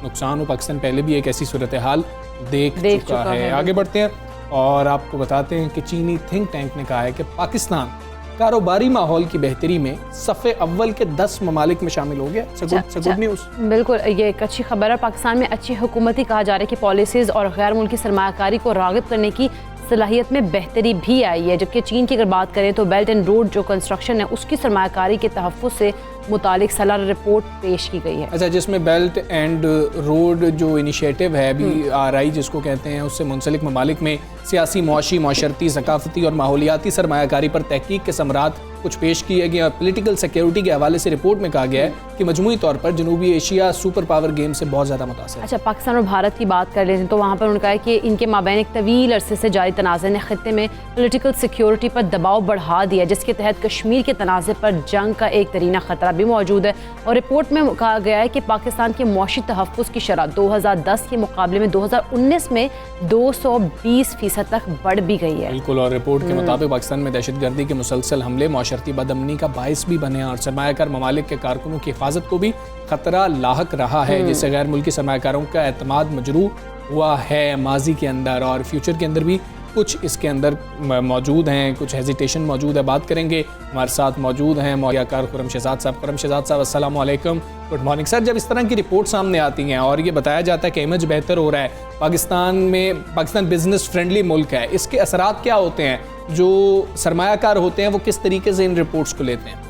नुकसान हो। पाकिस्तान पहले भी एक ऐसी सूरत हाल देख चुका है। आगे बढ़ते हैं और आपको बताते हैं कि चीनी थिंक टैंक ने कहा है कि पाकिस्तान कारोबारी माहौल की बेहतरी में सफ़े अव्वल के 10 ममालिक में शामिल हो गया। Good news. बिल्कुल, ये एक अच्छी खबर है। पाकिस्तान में अच्छी हुकूमती कहा जा रहा है कि पॉलिसीज़ और गैर मुल्की सरमायाकारी को राग़िब करने की सलाहियत में बेहतरी भी आई है। जबकि चीन की अगर बात करें तो बेल्ट एंड रोड जो कंस्ट्रक्शन है उसकी सरमायाकारी के तहफ़्फ़ुज़ से मुतालिक सालाना रिपोर्ट पेश की गई है। अच्छा, जिसमें बेल्ट एंड रोड जो इनिशिएटिव है BRI जिसको कहते हैं, उससे मुंसलिक ममालिक में सियासी, मुआशी, माशरती, सकाफती और माहौलियाती सरमायाकारी पर तहकीक के समरात कुछ पेश किए गए। और पोलिटिकल सिक्योरिटी के हवाले से रिपोर्ट में कहा गया है कि मजमूई तौर पर जनूबी एशिया सुपर पावर गेम से बहुत ज़्यादा मुतासिर है। अच्छा, पाकिस्तान और भारत की बात कर लेते हैं तो वहाँ पर उन्होंने कहा है कि इनके माबैन एक तवील अरसे से जारी तनाज़े ने खित्ते में पोलिटिकल सिक्योरिटी पर दबाव बढ़ा दिया, जिसके तहत कश्मीर के तनाज़े पर जंग का एक तरीना ख़तरा भी मौजूद है। और रिपोर्ट में कहा गया है कि पाकिस्तान के मुआशी तहफ़्फ़ुज़ की शरह 2010 के मुकाबले में 2019 में 220% तक बढ़ भी गई है। बिल्कुल, और रिपोर्ट के मुताबिक पाकिस्तान में दहशतगर्दी के मुसलसल हमले माशरती बदअमनी का बायस भी बने और सरमायाकार ममालिक के कारकुनों की हिफाजत को भी खतरा लाहक रहा है, जिससे गैर मुल्की सरमायाकारों का एतमाद मजरू हुआ है माजी के अंदर और फ्यूचर के अंदर भी कुछ इसके अंदर मौजूद हैं, कुछ हेजिटेशन मौजूद है। बात करेंगे, हमारे साथ मौजूद हैं मौलियाकार खुर्रम शहजाद साहब। खुर्रम शहजाद साहब, अस्सलाम वालेकुम, गुड मॉर्निंग सर। जब इस तरह की रिपोर्ट सामने आती हैं और ये बताया जाता है कि इमेज बेहतर हो रहा है पाकिस्तान बिजनेस फ्रेंडली मुल्क है, इसके असरात क्या होते हैं? जो सरमायाकार होते हैं वो किस तरीके से इन रिपोर्ट्स को लेते हैं?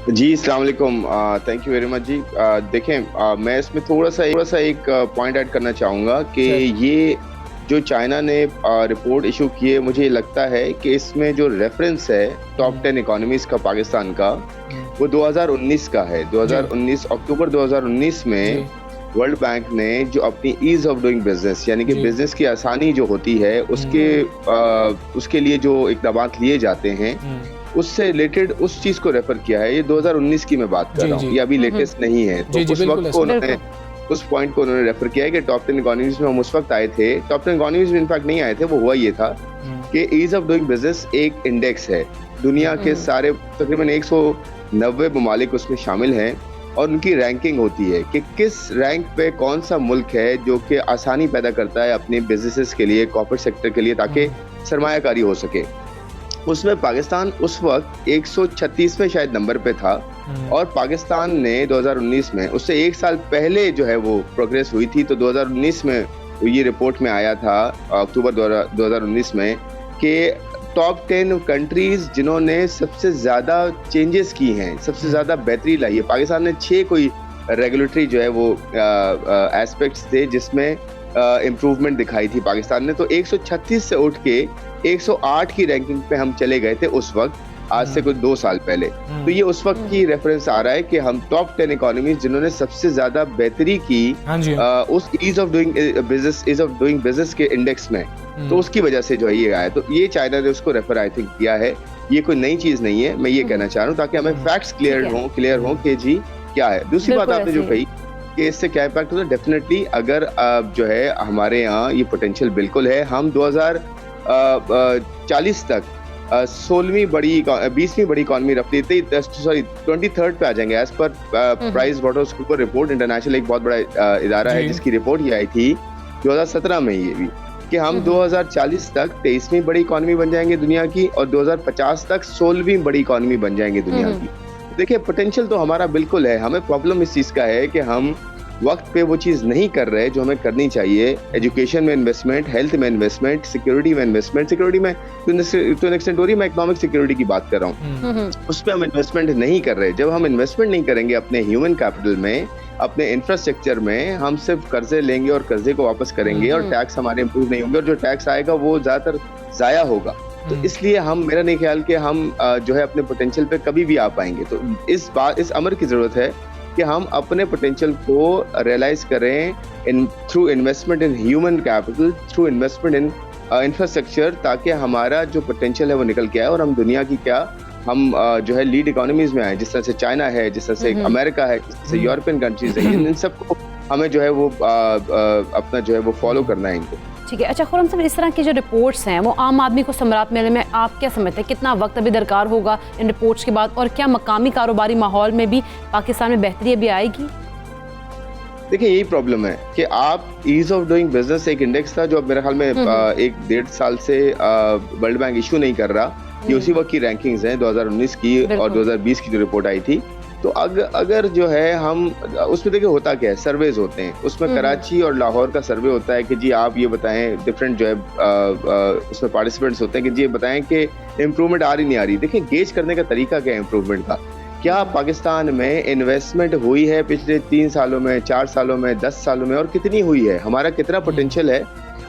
जी, अस्सलाम वालेकुम, थैंक यू वेरी मच जी। देखें, मैं इसमें थोड़ा सा एक पॉइंट ऐड करना चाहूँगा कि ये जो चाइना ने रिपोर्ट इशू की है, मुझे लगता है कि इसमें जो रेफरेंस है टॉप 10 इकोनॉमीज का पाकिस्तान का, वो 2019 का है। 2019 अक्टूबर 2019 में वर्ल्ड बैंक ने जो अपनी ईज ऑफ डूइंग बिजनेस यानी कि बिजनेस की आसानी जो होती है उसके लिए जो इक़दाम लिए जाते हैं उससे रिलेटेड उस चीज को रेफर किया है। ये 2019 की मैं बात कर रहा हूँ, ये अभी लेटेस्ट नहीं है। तो उस वक्त को उन्होंने उस पॉइंट को उन्होंने रेफर किया है कि टॉप 10 इकोनॉमीज में हम उस वक्त आए थे। टॉप 10 इकोनॉमीज में इनफैक्ट नहीं आए थे, वो हुआ ये था कि ईज ऑफ डूइंग बिजनेस एक इंडेक्स है, दुनिया के सारे तकरीबन 190 ममालिक उसमें शामिल हैं और उनकी रैंकिंग होती है कि किस रैंक पे कौन सा मुल्क है जो कि आसानी पैदा करता है अपने बिजनेसेस के लिए, कॉर्पोरेट सेक्टर के लिए, ताकि सरमायाकारी हो सके। उसमें पाकिस्तान उस वक्त 136वें शायद नंबर पे था और पाकिस्तान ने 2019 में, उससे एक साल पहले जो है वो प्रोग्रेस हुई थी। तो 2019 में ये रिपोर्ट में आया था अक्टूबर 2019 में कि टॉप 10 कंट्रीज जिन्होंने सबसे ज़्यादा चेंजेस की हैं, सबसे ज़्यादा बेहतरी लाई है। पाकिस्तान ने 6 कोई रेगुलेटरी जो है वो एस्पेक्ट्स थे जिसमें इम्प्रूवमेंट दिखाई थी पाकिस्तान ने। तो 136 से उठ के 108 की रैंकिंग पे हम चले गए थे उस वक्त, आज से कुछ 2 साल पहले। तो ये उस वक्त की रेफरेंस आ रहा है कि हम टॉप 10 इकोनॉमीज जिन्होंने सबसे ज्यादा बेहतरी की उस ईज ऑफ डूइंग बिजनेस के इंडेक्स में, तो उसकी वजह से जो है ये आया। तो ये चाइना ने उसको रेफर आई थिंक किया है, ये कोई नई चीज नहीं है, मैं ये कहना चाह रहा हूँ ताकि हमें फैक्ट्स क्लियर हो कि जी क्या है। दूसरी बात आपने जो कही कि इससे क्या इम्पैक्ट होता है, डेफिनेटली अगर जो है हमारे यहाँ ये पोटेंशियल बिल्कुल है। हम 2040 तक 20वीं बड़ी इकोनॉमी रफली 23rd पे आ जाएंगे as per Price Waters Cooper report international, एक बहुत बड़ा इदारा है जिसकी रिपोर्ट ये आई थी 2017 में ये भी कि हम 2040 तक 23वीं बड़ी इकोनॉमी बन जाएंगे दुनिया की और 2050 तक 16वीं बड़ी इकोनॉमी बन जाएंगे दुनिया की। देखिए पोटेंशियल तो हमारा बिल्कुल है, हमें प्रॉब्लम इस चीज का है कि हम वक्त पे वो चीज नहीं कर रहे जो हमें करनी चाहिए। एजुकेशन में इन्वेस्टमेंट, हेल्थ में इन्वेस्टमेंट, सिक्योरिटी में इन्वेस्टमेंट, सिक्योरिटी में टू एन एक्सटेंट हो रही, मैं इकोनॉमिक सिक्योरिटी की बात कर रहा हूँ, उस पर हम इन्वेस्टमेंट नहीं कर रहे। जब हम इन्वेस्टमेंट नहीं करेंगे अपने ह्यूमन कैपिटल में, अपने इंफ्रास्ट्रक्चर में, हम सिर्फ कर्जे लेंगे और कर्जे को वापस करेंगे और टैक्स हमारे इंप्रूव नहीं होंगे और जो टैक्स आएगा वो ज्यादातर जाया होगा। तो इसलिए मेरा नहीं ख्याल कि हम जो है अपने पोटेंशियल पे कभी भी आ पाएंगे। तो इस अमर की जरूरत है कि हम अपने पोटेंशियल को रियलाइज करें through investment in human capital, through investment in infrastructure, ताकि हमारा जो पोटेंशियल है वो निकल के आए और हम दुनिया की हम जो है लीड इकोनॉमीज में आए, जिस तरह से चाइना है, जिस तरह से अमेरिका है, जिस तरह से यूरोपियन कंट्रीज है, इन सबको हमें जो है वो अपना जो है वो फॉलो करना है इनको। ठीक है। अच्छा खुर्रम साहब, इस तरह की जो रिपोर्ट्स हैं वो आम आदमी को समरात मिलने में आप क्या समझते हैं, कितना वक्त अभी दरकार होगा इन रिपोर्ट्स के बाद, और क्या मकामी कारोबारी माहौल में भी पाकिस्तान में बेहतरी अभी आएगी? देखिए यही प्रॉब्लम है कि आप ईज ऑफ डूइंग बिजनेस एक इंडेक्स था जो अब मेरे ख्याल में 1-1.5 साल से वर्ल्ड बैंक इशू नहीं कर रहा, ये उसी वक्त की रैंकिंग्स हैं 2019 की और 2020 की जो रिपोर्ट आई थी। तो अगर जो है हम उसमें देखिए होता क्या है, सर्वेज होते हैं, उसमें कराची और लाहौर का सर्वे होता है कि जी आप ये बताएं, डिफरेंट जो है उसमें पार्टिसिपेंट्स होते हैं कि जी ये बताएं कि इम्प्रूवमेंट आ रही नहीं आ रही। देखिए गेज करने का तरीका क्या है इम्प्रूवमेंट का, क्या पाकिस्तान में इन्वेस्टमेंट हुई है पिछले 3 सालों में, 4 सालों में, 10 सालों में, और कितनी हुई है, हमारा कितना पोटेंशियल है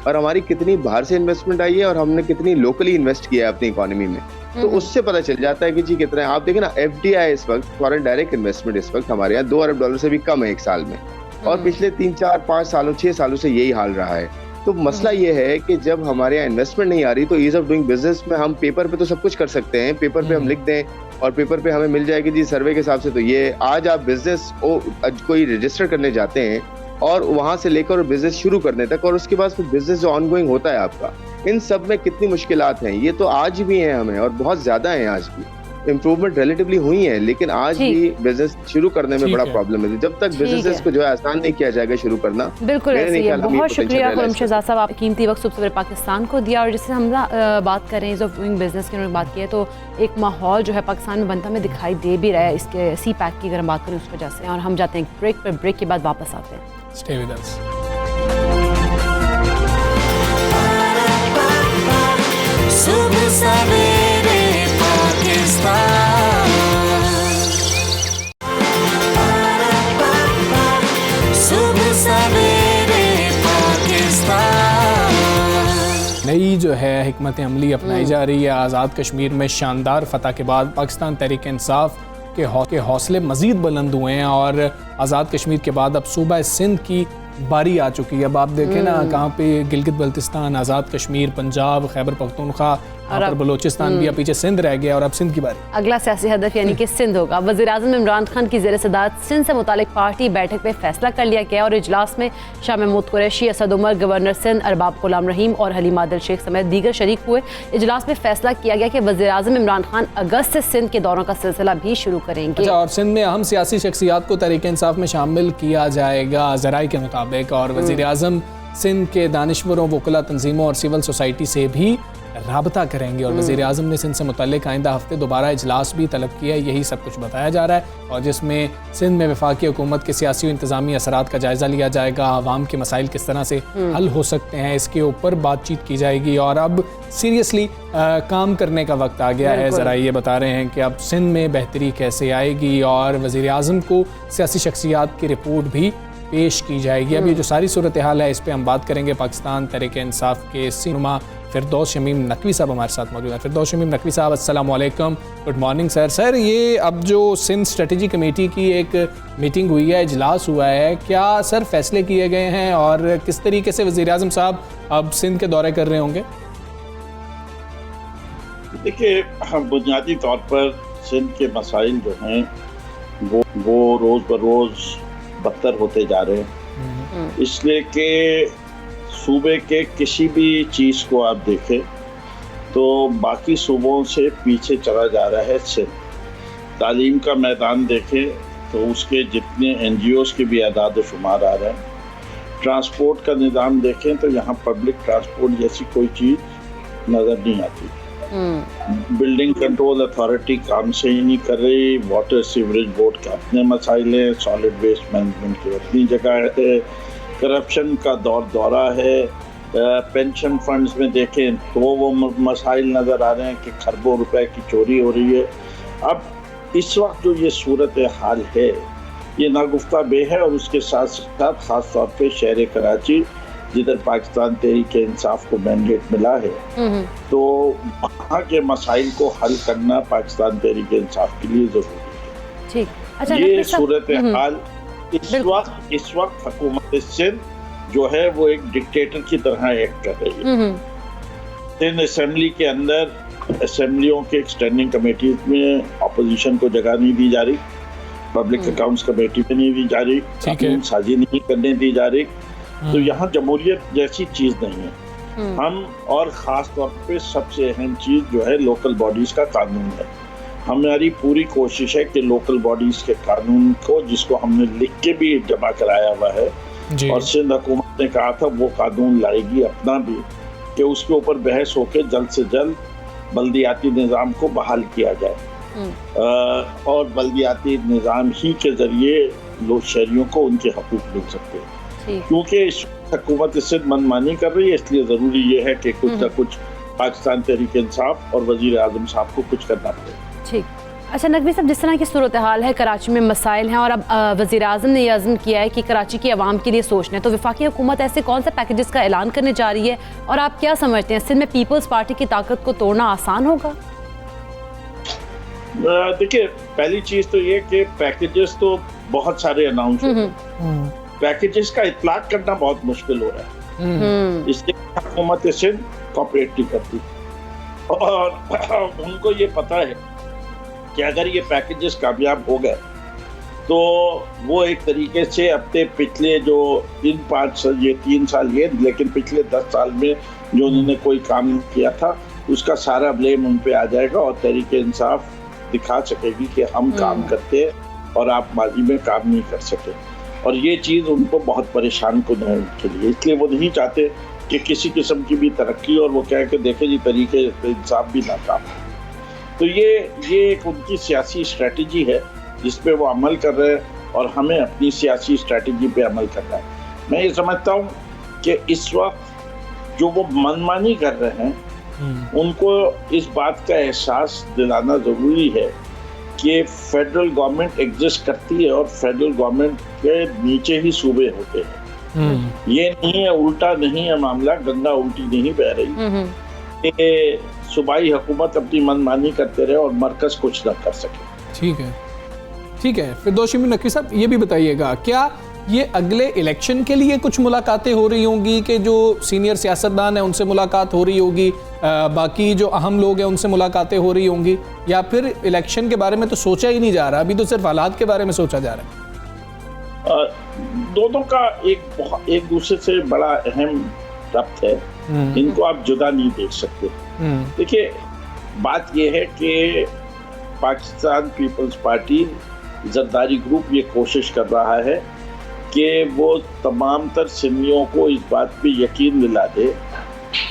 और हमारी कितनी बाहर से इन्वेस्टमेंट आई है और हमने कितनी लोकली इन्वेस्ट किया है अपनी इकोनॉमी में। तो उससे पता चल जाता है कि जी कितना है। आप देखें ना FDI इस वक्त, फॉरेन डायरेक्ट इन्वेस्टमेंट इस वक्त हमारे यहाँ $2 अरब से भी कम है एक साल में, और पिछले 3, 4, 5 सालों 6 सालों से यही हाल रहा है। तो मसला ये है कि जब हमारे यहाँ इन्वेस्टमेंट नहीं आ रही तो ईज ऑफ डूइंग बिजनेस में हम पेपर पे तो सब कुछ कर सकते हैं, पेपर पे हम लिख दें और पेपर पे हमें मिल जाएगी जी सर्वे के हिसाब से। तो ये आज आप बिजनेस कोई रजिस्टर करने जाते हैं और वहां से लेकर बिजनेस शुरू करने तक, और उसके बाद फिर बिजनेस जो ऑनगोइंग होता है आपका, इन सब में कितनी मुश्किलात हैं, ये तो आज भी हैं हमें, और बहुत ज्यादा हैं। आज भी इम्प्रूवमेंट रिलेटिवली हुई है, लेकिन आज भी बिजनेस शुरू करने में बड़ा प्रॉब्लम है। जब तक बिजनेस को जो है आसान नहीं किया जाएगा शुरू करना। बिल्कुल ऐसे ही है। बहुत शुक्रिया खुर्रम शहजाद साहब, आप कीमती वक्त सुबह सवेरे पाकिस्तान को दिया। और जैसे हम बात कर रहे हैं ऑफ डूइंग बिजनेस की, उन्होंने बात की है, तो एक माहौल जो है पाकिस्तान में बनता हमें दिखाई दे भी रहा है इसके CPEC की अगर हम बात करें उस वजह से। और हम जाते हैं ब्रेक पर, ब्रेक के बाद वापस आते हैं। Stay with us. सुबह सवेरे पाकिस्तान, सुबह सवेरे पाकिस्तान। नई जो है हिकमत अमली अपनाई जा रही है। आज़ाद कश्मीर में शानदार फतह के बाद पाकिस्तान तहरीक इंसाफ के हौसले मज़ीद बुलंद हुए हैं और आज़ाद कश्मीर के बाद अब सूबा सिंध की बारी आ चुकी है। अब आप देखें ना कहाँ पे गिलगित बल्तिस्तान, आज़ाद कश्मीर, पंजाब, खैबर पख्तूनख्वा और बलोचिस्तान भी, पीछे सिंध रह गया और अब सिंध की बारी। अगला सियासी हदफ यानी कि सिंध होगा। वज़ीर-ए-आज़म इमरान खान की ज़ेर सदारत सिंध से मुतालिक पार्टी बैठक में फैसला कर लिया गया और इजलास में शाह महमूद कुरैशी, असद उमर, गवर्नर सिंध अरबाब गुलाम रहीम और हलीमा आदिल शेख समेत दीगर शरीक हुए। इजलास में फैसला किया गया कि वज़ीर-ए-आज़म इमरान खान अगस्त से सिंध के दौरों का सिलसिला भी शुरू करेंगे। और सिंध में अहम सियासी शख्सियात को तहरीक इंसाफ में शामिल किया जाएगा ज़राए के मुताबिक। और वज़ीर-ए-आज़म सिंध के दानिश्वरों, वकला तंजीमों और सिविल सोसाइटी से भी राबता करेंगे। और वज़ीर-ए-आज़म ने सिंध से मुतल्लिक़ आइंदा हफ्ते दोबारा इजलास भी तलब किया है। यही सब कुछ बताया जा रहा है और जिसमें सिंध में वफाकी हुकूमत के सियासी और इंतज़ामी असरात का जायज़ा लिया जाएगा। आवाम के मसाइल किस तरह से हल हो सकते हैं इसके ऊपर बातचीत की जाएगी। और अब सीरियसली काम करने का वक्त आ गया है। ज़रा ये बता रहे हैं कि अब सिंध में बेहतरी कैसे आएगी और वज़ीर-ए-आज़म को सियासी शख्सियात की रिपोर्ट भी पेश की जाएगी। अब ये जो सारी सूरत हाल है इस पर हम बात करेंगे। पाकिस्तान तहरीक इंसाफ के सीनुमा फिरदौस शमीम नकवी साहब हमारे साथ मौजूद हैं। फिरदौस शमीम नकवी साहब, अस्सलाम वालेकुम, गुड मॉर्निंग सर। सर, ये अब जो सिंध स्ट्रेटजी कमेटी की एक मीटिंग हुई है, इजलास हुआ है, क्या सर फैसले किए गए हैं और किस तरीके से वज़ीर आज़म साहब अब सिंध के दौरे कर रहे होंगे? देखिए, बुनियादी तौर पर सिंध के मसाइल जो हैं वो रोज़ बरोज़ बदतर होते जा रहे हैं, इसलिए कि सूबे के किसी भी चीज़ को आप देखें तो बाकी सूबों से पीछे चला जा रहा है सिंध। तालीम का मैदान देखें तो उसके जितने NGOs के भी आदाद शुमार आ रहे हैं। ट्रांसपोर्ट का निज़ाम देखें तो यहाँ पब्लिक ट्रांसपोर्ट जैसी कोई चीज़ नज़र नहीं आती। बिल्डिंग कंट्रोल अथॉरिटी काम से ही नहीं कर रही। वाटर सीवरेज बोर्ड के अपने मसाइल हैं, सॉलिड वेस्ट मैनेजमेंट की अपनी जगह है, करप्शन का दौरा है। पेंशन फंड्स में देखें तो वो मसाइल नज़र आ रहे हैं कि खरबों रुपए की चोरी हो रही है। अब इस वक्त जो ये सूरत हाल है ये नागुफ्ता बे है, और उसके साथ साथ ख़ास तौर पे शहर कराची जिधर पाकिस्तान तहरीक इंसाफ को मैंडेट मिला है, तो वहाँ के मसाइल को हल करना पाकिस्तान तहरीक इंसाफ के लिए ज़रूरी है। अच्छा, ये सूरत हाल इस वक्त हुकूमत सिंध जो है वो एक डिक्टेटर की तरह एक्ट कर रही है। सिंध असेंबली के अंदर असेंबलियों के स्टैंडिंग कमेटीज में अपोजिशन को जगह नहीं दी जा रही, पब्लिक अकाउंट्स कमेटी में नहीं दी जा रही, कानून साजी नहीं करने दी जा रही। तो यहाँ जमहूरियत जैसी चीज नहीं है। हम और ख़ास तौर पे सबसे अहम चीज़ जो है लोकल बॉडीज़ का कानून है। हमारी पूरी कोशिश है कि लोकल बॉडीज़ के कानून को, जिसको हमने लिख के भी जमा कराया हुआ है और सिंध हुकूमत ने कहा था वो कानून लाएगी अपना भी, कि उसके ऊपर बहस होकर जल्द से जल्द बल्दियाती निज़ाम को बहाल किया जाए और बल्दियाती निज़ाम ही के ज़रिए लोग शहरियों को उनके हकूक़ मिल सकते हैं। क्योंकि हुकूमत सिंध मनमानी कर रही है, इसलिए ज़रूरी ये है कि कुछ ना कुछ पाकिस्तान तहरीक इंसाफ और वज़ीर आज़म साहब को कुछ करना पड़ेगा। ठीक। अच्छा नकवी साहब, जिस तरह की सूरत हाल है, कराची में मसाइल हैं और अब वज़ीर आज़म ने यह अज़्म किया है कि कराची की आवाम के लिए सोचना है, तो वफाकी हुकूमत ऐसे कौन से पैकेजेस का ऐलान करने जा रही है और आप क्या समझते हैं सिंध में पीपल्स पार्टी की ताकत को तोड़ना आसान होगा? देखिए, पहली चीज़ तो ये कि पैकेजेस तो बहुत सारे अनाउंस हुए, पैकेजेस का इतलाक करना बहुत मुश्किल हो रहा है, इसलिए हुकूमत सिंध कोऑपरेट नहीं करती और उनको ये पता है कि अगर ये पैकेजेस कामयाब हो गए तो वो एक तरीके से अपने पिछले जो इन 3 साल ये, लेकिन पिछले 10 साल में जो उन्होंने कोई काम किया था उसका सारा ब्लेम उन पे आ जाएगा और तहरीक इंसाफ दिखा सकेगी कि हम काम करते हैं और आप माजी में काम नहीं कर सके। और ये चीज़ उनको बहुत परेशान को है उनके लिए, इसलिए वो नहीं चाहते कि किसी किस्म की भी तरक्की और वो कह के देखे जी तरीके इंसाफ भी नाकाम है। तो ये एक उनकी सियासी स्ट्रेटजी है जिस पे वो अमल कर रहे हैं और हमें अपनी सियासी स्ट्रेटजी पे अमल करना है। मैं ये समझता हूँ कि इस वक्त जो वो मनमानी कर रहे हैं उनको इस बात का एहसास दिलाना ज़रूरी है कि फेडरल गवर्नमेंट एग्जिस्ट करती है और फेडरल गवर्नमेंट के नीचे ही सूबे होते हैं। ये नहीं है, उल्टा नहीं है मामला, गंगा उल्टी नहीं बह रही कि सूबाई हुकूमत अपनी मनमानी करते रहे और मरकज कुछ न कर सके। ठीक है। फिरदौस शमीम नकवी साहब, ये भी बताइएगा, क्या ये अगले इलेक्शन के लिए कुछ मुलाकातें हो रही होंगी कि जो सीनियर सियासतदान हैं उनसे मुलाकात हो रही होगी, बाकी जो अहम लोग हैं उनसे मुलाकातें हो रही होंगी, या फिर इलेक्शन के बारे में तो सोचा ही नहीं जा रहा, अभी तो सिर्फ हालात के बारे में सोचा जा रहा है? दोनों का एक दूसरे से बड़ा अहम रब्त है, इनको आप जुदा नहीं देख सकते। देखिए, बात यह है कि Pakistan Peoples Party Zardari group ये कोशिश कर रहा है कि वो तमाम तर सिंधियों को इस बात पे यकीन दिला दे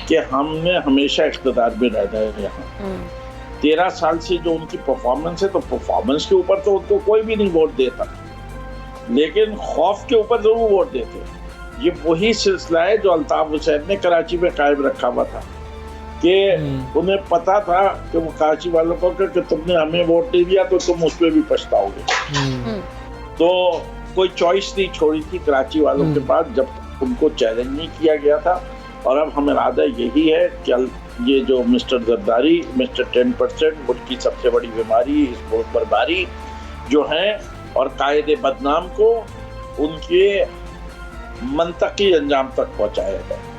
कि हमने हमेशा इख्तिदार में रहना है। यहाँ 13 साल से जो उनकी परफॉर्मेंस है, तो परफॉर्मेंस के ऊपर तो उनको कोई भी नहीं वोट देता, लेकिन खौफ के ऊपर जरूर वोट देते। ये वही सिलसिला है जो अल्ताफ हुसैन ने कराची में कायम रखा हुआ था कि उन्हें पता था कि वो कराची वालों को कि तुमने हमें वोट नहीं दिया तो तुम उस पर भी पछताओगे। तो कोई चॉइस नहीं छोड़ी थी कराची वालों के पास जब उनको चैलेंज नहीं किया गया था। और अब हमें इरादा यही है कि ये जो मिस्टर जरदारी, मिस्टर 10%, मुल्क की सबसे बड़ी बीमारी, इस मुल्क पर भारी जो हैं और कायदे बदनाम को उनके मंतकी अंजाम तक पहुंचाया जाए।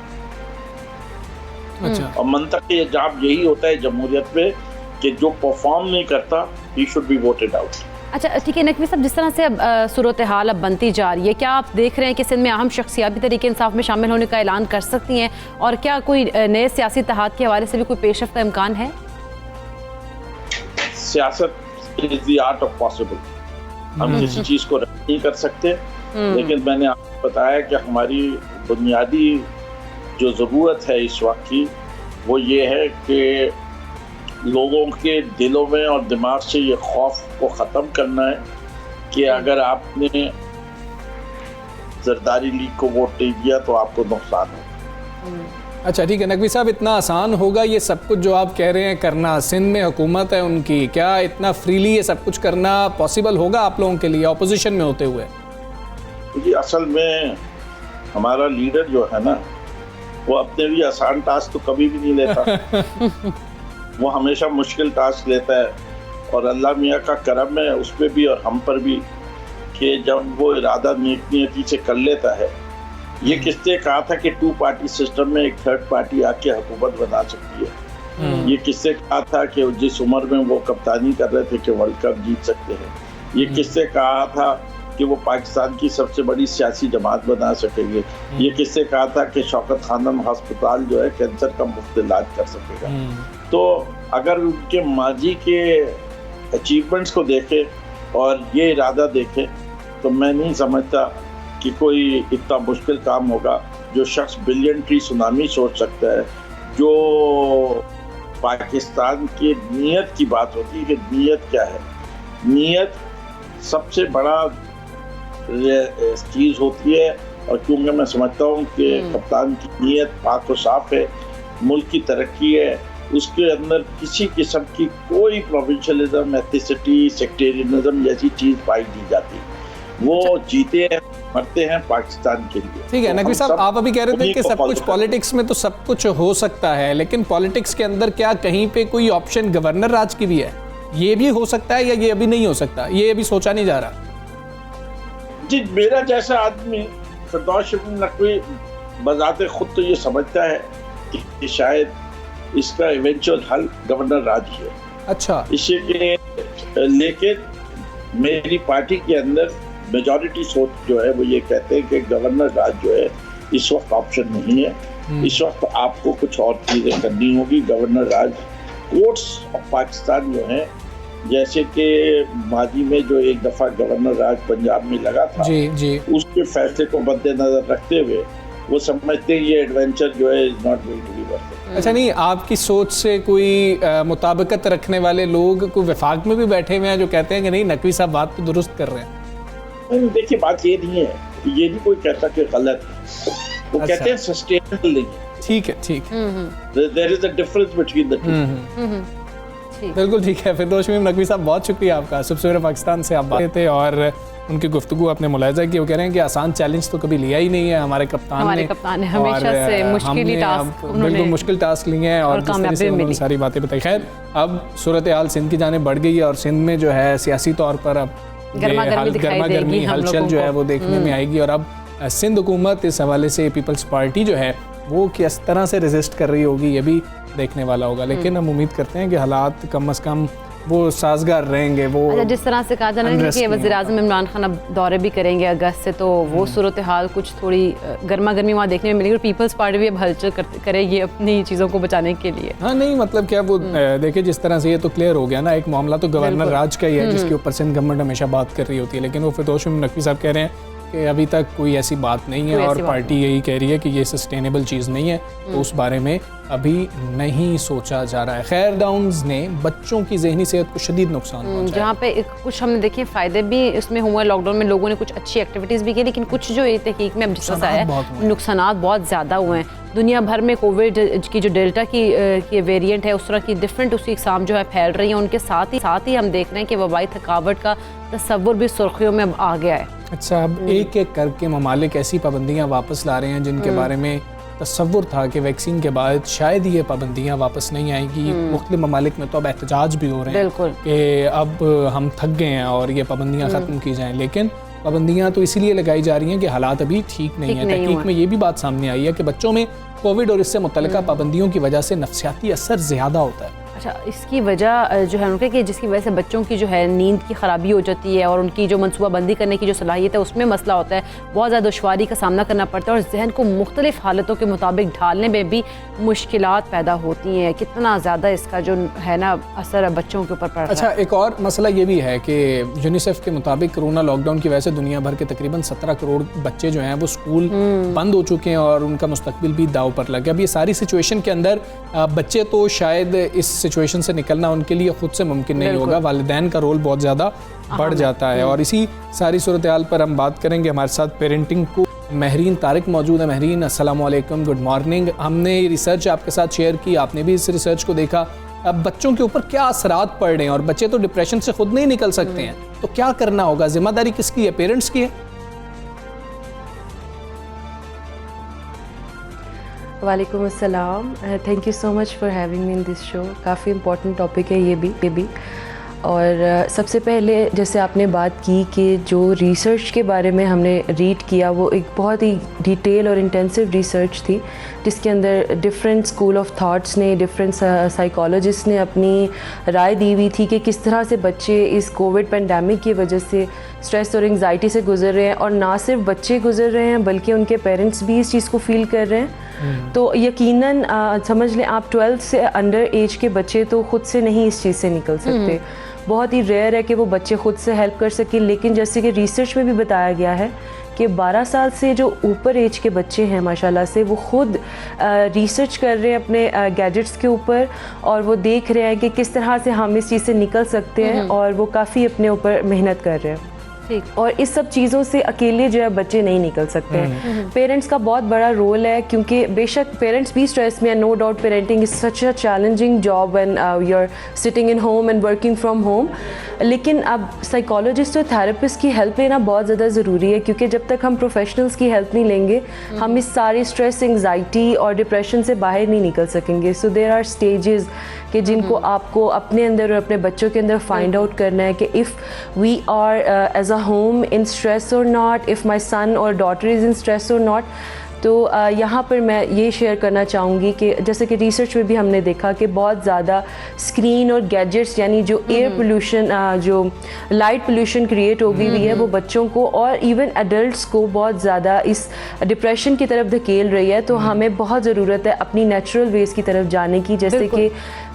अच्छा। और मंतकी अंजाम यही होता है जमहूरियत में कि जो परफॉर्म नहीं करता he should be voted out. अच्छा ठीक है नकवी साहब, जिस तरह से अब सूरत हाल अब बनती जा रही है, क्या आप देख रहे हैं कि सिंध में अहम शख्सियात भी तहरीक इंसाफ में शामिल होने का ऐलान कर सकती हैं, और क्या कोई नए सियासी इत्तेहाद के हवाले से भी कोई पेशरफ्त का इम्कान है? सियासत is the art of possible. हम किसी चीज को रद्द नहीं कर सकते, लेकिन मैंने आपको बताया कि हमारी बुनियादी जो ज़रूरत है इस वक्त की वो ये है कि लोगों के दिलों में और दिमाग से ये खौफ को ख़त्म करना है कि अगर आपने जरदारी लीग को वोट नहीं दिया तो आपको नुकसान हो। अच्छा ठीक है नकवी साहब, इतना आसान होगा ये सब कुछ जो आप कह रहे हैं करना? सिंध में हुकूमत है उनकी, क्या इतना फ्रीली ये सब कुछ करना पॉसिबल होगा आप लोगों के लिए अपोजिशन में होते हुए? जी असल में हमारा लीडर जो है ना वो अपने लिए आसान टास्क तो कभी भी नहीं लेता वो हमेशा मुश्किल टास्क लेता है। और अल्लाह मियाँ का करम है उस पर भी और हम पर भी कि जब वो इरादा नीयती से कर लेता है। ये किसने कहा था कि 2 पार्टी सिस्टम में एक थर्ड पार्टी आके हुकूमत बना सकती है? ये किसने कहा था कि जिस उम्र में वो कप्तानी कर रहे थे कि वर्ल्ड कप जीत सकते हैं? ये किसने कहा था कि वो पाकिस्तान की सबसे बड़ी सियासी जमात बना सकेंगे? ये किसने कहा था कि शौकत खानम हस्पताल जो है कैंसर का मुफ्त इलाज कर सकेगा? तो अगर उनके माजी के अचीवमेंट्स को देखे और ये इरादा देखे तो मैं नहीं समझता कि कोई इतना मुश्किल काम होगा। जो शख्स बिलियन ट्री सुनामी सोच सकता है, जो पाकिस्तान की नीयत की बात होती है कि नीयत क्या है, नीयत सबसे बड़ा चीज़ होती है। और क्योंकि मैं समझता हूँ कि कप्तान की नीयत पाक और साफ है, मुल्क की तरक्की है, उसके अंदर किसी किस्म की कोई प्रोविंशियलिज्म, एथिसिटी, सेक्टेरियनिज्म जैसी चीज़ पाई नहीं जाती। वो जीते हैं मरते हैं पाकिस्तान के लिए। ठीक है नकवी साहब, आप अभी कह रहे थे कि सब कुछ पॉलिटिक्स में तो सब कुछ हो सकता है, लेकिन पॉलिटिक्स के अंदर क्या कहीं पे कोई ऑप्शन गवर्नर राज की भी है? ये भी हो सकता है या ये अभी नहीं हो सकता, ये अभी सोचा नहीं जा रहा? जी मेरा जैसा आदमी फिरदौस शरीफ नकवी बजाते खुद तो ये समझता है कि शायद इसका इवेंचुअल हल गवर्नर राज ही है। अच्छा। इसलिए लेकिन मेरी पार्टी के अंदर मेजॉरिटी सोच जो है वो ये कहते हैं कि गवर्नर राज जो है इस वक्त ऑप्शन नहीं है। इस वक्त आपको कुछ और चीज़ें करनी होगी। Governor Raj courts of Pakistan जो है, जैसे कि माजी में जो एक दफ़ा गवर्नर राज पंजाब में लगा था, जी। उसके फैसले को मद्देनजर रखते हुए वो समझते हैं ये एडवेंचर जो है is not going to be worth it. अच्छा नहीं, आपकी सोच से कोई मुताबिकत रखने वाले लोग कोई वफाक में भी बैठे हुए हैं जो कहते हैं कि नहीं नकवी साहब बात तो दुरुस्त कर रहे हैं? देखिए बात ये नहीं है, ये नहीं कोई कहता कि गलत है, वो कहते हैं सस्टेनेबल नहीं है। ठीक है, ठीक है, there is a difference between the two. बिल्कुल ठीक है। फिरदौस शमीम नकवी साहब बहुत शुक्रिया आपका। सबसे पाकिस्तान से आप बात थे और उनकी गुफ्तगू आपने मुलाहिजा की। वो कह रहे हैं कि आसान चैलेंज तो कभी लिया ही नहीं है हमारे कप्तान ने हमेशा से मुश्किल ही टास्क, बिल्कुल मुश्किल टास्क लिए हैं और जिस तरह से उन्होंने सारी बातें बताई। खैर अब सूरत हाल सिंध की जाने बढ़ गई है और सिंध में जो है सियासी तौर पर अब गर्मा गर्मी हलचल जो है वो देखने में आएगी। और अब सिंध हुकूमत इस हवाले से पीपल्स पार्टी जो है वो किस तरह से रेजिस्ट कर रही होगी ये भी देखने वाला होगा। लेकिन हम उम्मीद करते हैं कि हालात कम अज़ कम वो साजगार रहेंगे। वो अच्छा, जिस तरह से कहा जा रहा है कि वज़ीर-ए-आज़म इमरान खान अब दौरे भी करेंगे अगस्त से, तो वो सूरत हाल कुछ थोड़ी गर्मा गर्मी वहाँ देखने में मिलेगी और पीपल्स पार्टी भी अब हलचल करेगी अपनी चीज़ों को बचाने के लिए। हाँ नहीं मतलब क्या वो देखिए जिस तरह से ये तो क्लियर हो गया ना, एक मामला तो गवर्नर राज का ही है जिसके ऊपर सिंध गवर्नमेंट हमेशा बात कर रही होती है, लेकिन वो फिरदौस नकवी साहब कह रहे हैं कि अभी तक कोई ऐसी बात नहीं है और पार्टी यही कह रही है कि ये सस्टेनेबल चीज़ नहीं है, तो उस बारे में अभी नहीं सोचा जा रहा है। खैर डाउन्स ने बच्चों की ज़हनी सेहत को शदीद नुकसान पहुंचाया, जहाँ पे कुछ हमने देखे फ़ायदे भी इसमें हुए, लॉकडाउन में लोगों ने कुछ अच्छी एक्टिविटीज़ भी की, लेकिन कुछ जो तहकीक में अब जिस तरह आया नुकसान बहुत ज़्यादा हुए हैं। दुनिया भर में कोविड की जो डेल्टा की वेरिएंट है उस तरह की डिफरेंट उसकी इकसाम जो है फैल रही है, उनके साथ ही हम देख रहे हैं कि वबाई थकावट का तस्वुर भी सुर्खियों में अब आ गया है। अच्छा, अब एक एक करके ममालिक ऐसी पाबंदियाँ वापस ला रहे हैं जिनके बारे में तसव्वुर था कि वैक्सीन के बाद शायद ये पाबंदियाँ वापस नहीं आएंगी। मुख्तलिफ ममालिक में तो अब एहतजाज भी हो रहे हैं कि अब हम थक गए हैं और ये पाबंदियाँ ख़त्म की जाएँ, लेकिन पाबंदियाँ तो इसलिए लगाई जा रही हैं कि हालात अभी ठीक नहीं है। तहकीक में ये भी बात सामने आई है कि बच्चों में कोविड और इससे मुतल्लिका पाबंदियों की वजह से नफ्सियाती असर ज़्यादा होता है। अच्छा, इसकी वजह जो है उनके कि जिसकी वजह से बच्चों की जो है नींद की ख़राबी हो जाती है और उनकी जो मनसूबाबंदी करने की जो सलाहियत है उसमें मसला होता है, बहुत ज़्यादा दुश्वारी का सामना करना पड़ता है और जहन को मुख्तलिफ हालतों के मुताबिक ढालने में भी मुश्किलात पैदा होती हैं। कितना ज़्यादा इसका जो है ना असर बच्चों के ऊपर पड़ रहा है। अच्छा, एक और मसला ये भी है कि यूनिसेफ के मुताबिक कोरोना लॉकडाउन की वजह से दुनिया भर के तकरीबन 17 करोड़ बच्चे जो हैं वो स्कूल बंद हो चुके हैं और उनका मुस्तकबिल भी दाव पर लग गया। अब ये सारी सिचुएशन के अंदर बच्चे तो शायद इस सिचुएशन से निकलना उनके लिए खुद से मुमकिन नहीं होगा, वालिदैन का रोल बहुत ज़्यादा बढ़ जाता है। और इसी सारी सूरत हाल पर हम बात करेंगे। हमारे साथ पेरेंटिंग को महरीन तारिक मौजूद है। महरीन, अस्सलाम वालेकुम, गुड मॉर्निंग। हमने ये रिसर्च आपके साथ शेयर की, आपने भी इस रिसर्च को देखा। अब बच्चों के ऊपर क्या असरात पड़ रहे हैं और बच्चे तो डिप्रेशन से खुद नहीं निकल सकते हैं, तो क्या करना होगा? जिम्मेदारी किसकी है? पेरेंट्स की है? वालेकुम अस्सलाम, thank you so much for having me in this show. काफ़ी इम्पोर्टेंट टॉपिक है ये भी। और सबसे पहले जैसे आपने बात की कि जो रिसर्च के बारे में हमने रीड किया वो एक बहुत ही डिटेल और इंटेंसिव रिसर्च थी, जिसके अंदर डिफरेंट स्कूल ऑफ थॉट्स ने, डिफरेंट साइकोलॉजिस्ट ने अपनी राय दी हुई थी कि किस तरह से बच्चे इस कोविड पेंडेमिक की वजह से स्ट्रेस और एंग्जाइटी से गुजर रहे हैं। और ना सिर्फ बच्चे गुजर रहे हैं बल्कि उनके पेरेंट्स भी इस चीज़ को फील कर रहे हैं। तो यकीनन समझ लें आप 12 से अंडर एज के बच्चे तो ख़ुद से नहीं इस चीज़ से निकल सकते। बहुत ही रेयर है कि वो बच्चे खुद से हेल्प कर सकें, लेकिन जैसे कि रिसर्च में भी बताया गया है कि 12 साल से जो ऊपर एज के बच्चे हैं माशाल्लाह से वो खुद रिसर्च कर रहे हैं अपने गैजेट्स के ऊपर और वो देख रहे हैं कि किस तरह से हम इस चीज़ से निकल सकते हैं और वो काफ़ी अपने ऊपर मेहनत कर रहे हैं। और इस सब चीज़ों से अकेले जो है बच्चे नहीं निकल सकते हैं। पेरेंट्स का बहुत बड़ा रोल है, क्योंकि बेशक पेरेंट्स भी स्ट्रेस में है, no doubt parenting is such a challenging job when you are sitting in home and working from home. लेकिन अब साइकोलॉजिस्ट और थेरेपिस्ट की हेल्प लेना बहुत ज़्यादा ज़रूरी है, क्योंकि जब तक हम प्रोफेशनल्स की हेल्प नहीं लेंगे हम इस सारी स्ट्रेस, एंग्जाइटी और डिप्रेशन से बाहर नहीं निकल सकेंगे। सो देयर आर स्टेजेस कि जिनको आपको अपने अंदर और अपने बच्चों के अंदर फाइंड आउट करना है कि if we are as a home in stress or not, if my son or daughter is in stress or not। तो यहाँ पर मैं ये शेयर करना चाहूँगी कि जैसे कि रिसर्च में भी हमने देखा कि बहुत ज़्यादा स्क्रीन और गैजेट्स यानी जो एयर पोल्यूशन, जो लाइट पोल्यूशन क्रिएट हो गई हुई है वो बच्चों को और इवन एडल्ट्स को बहुत ज़्यादा इस डिप्रेशन की तरफ धकेल रही है। तो हमें बहुत ज़रूरत है अपनी नेचुरल वेज की तरफ जाने की, जैसे कि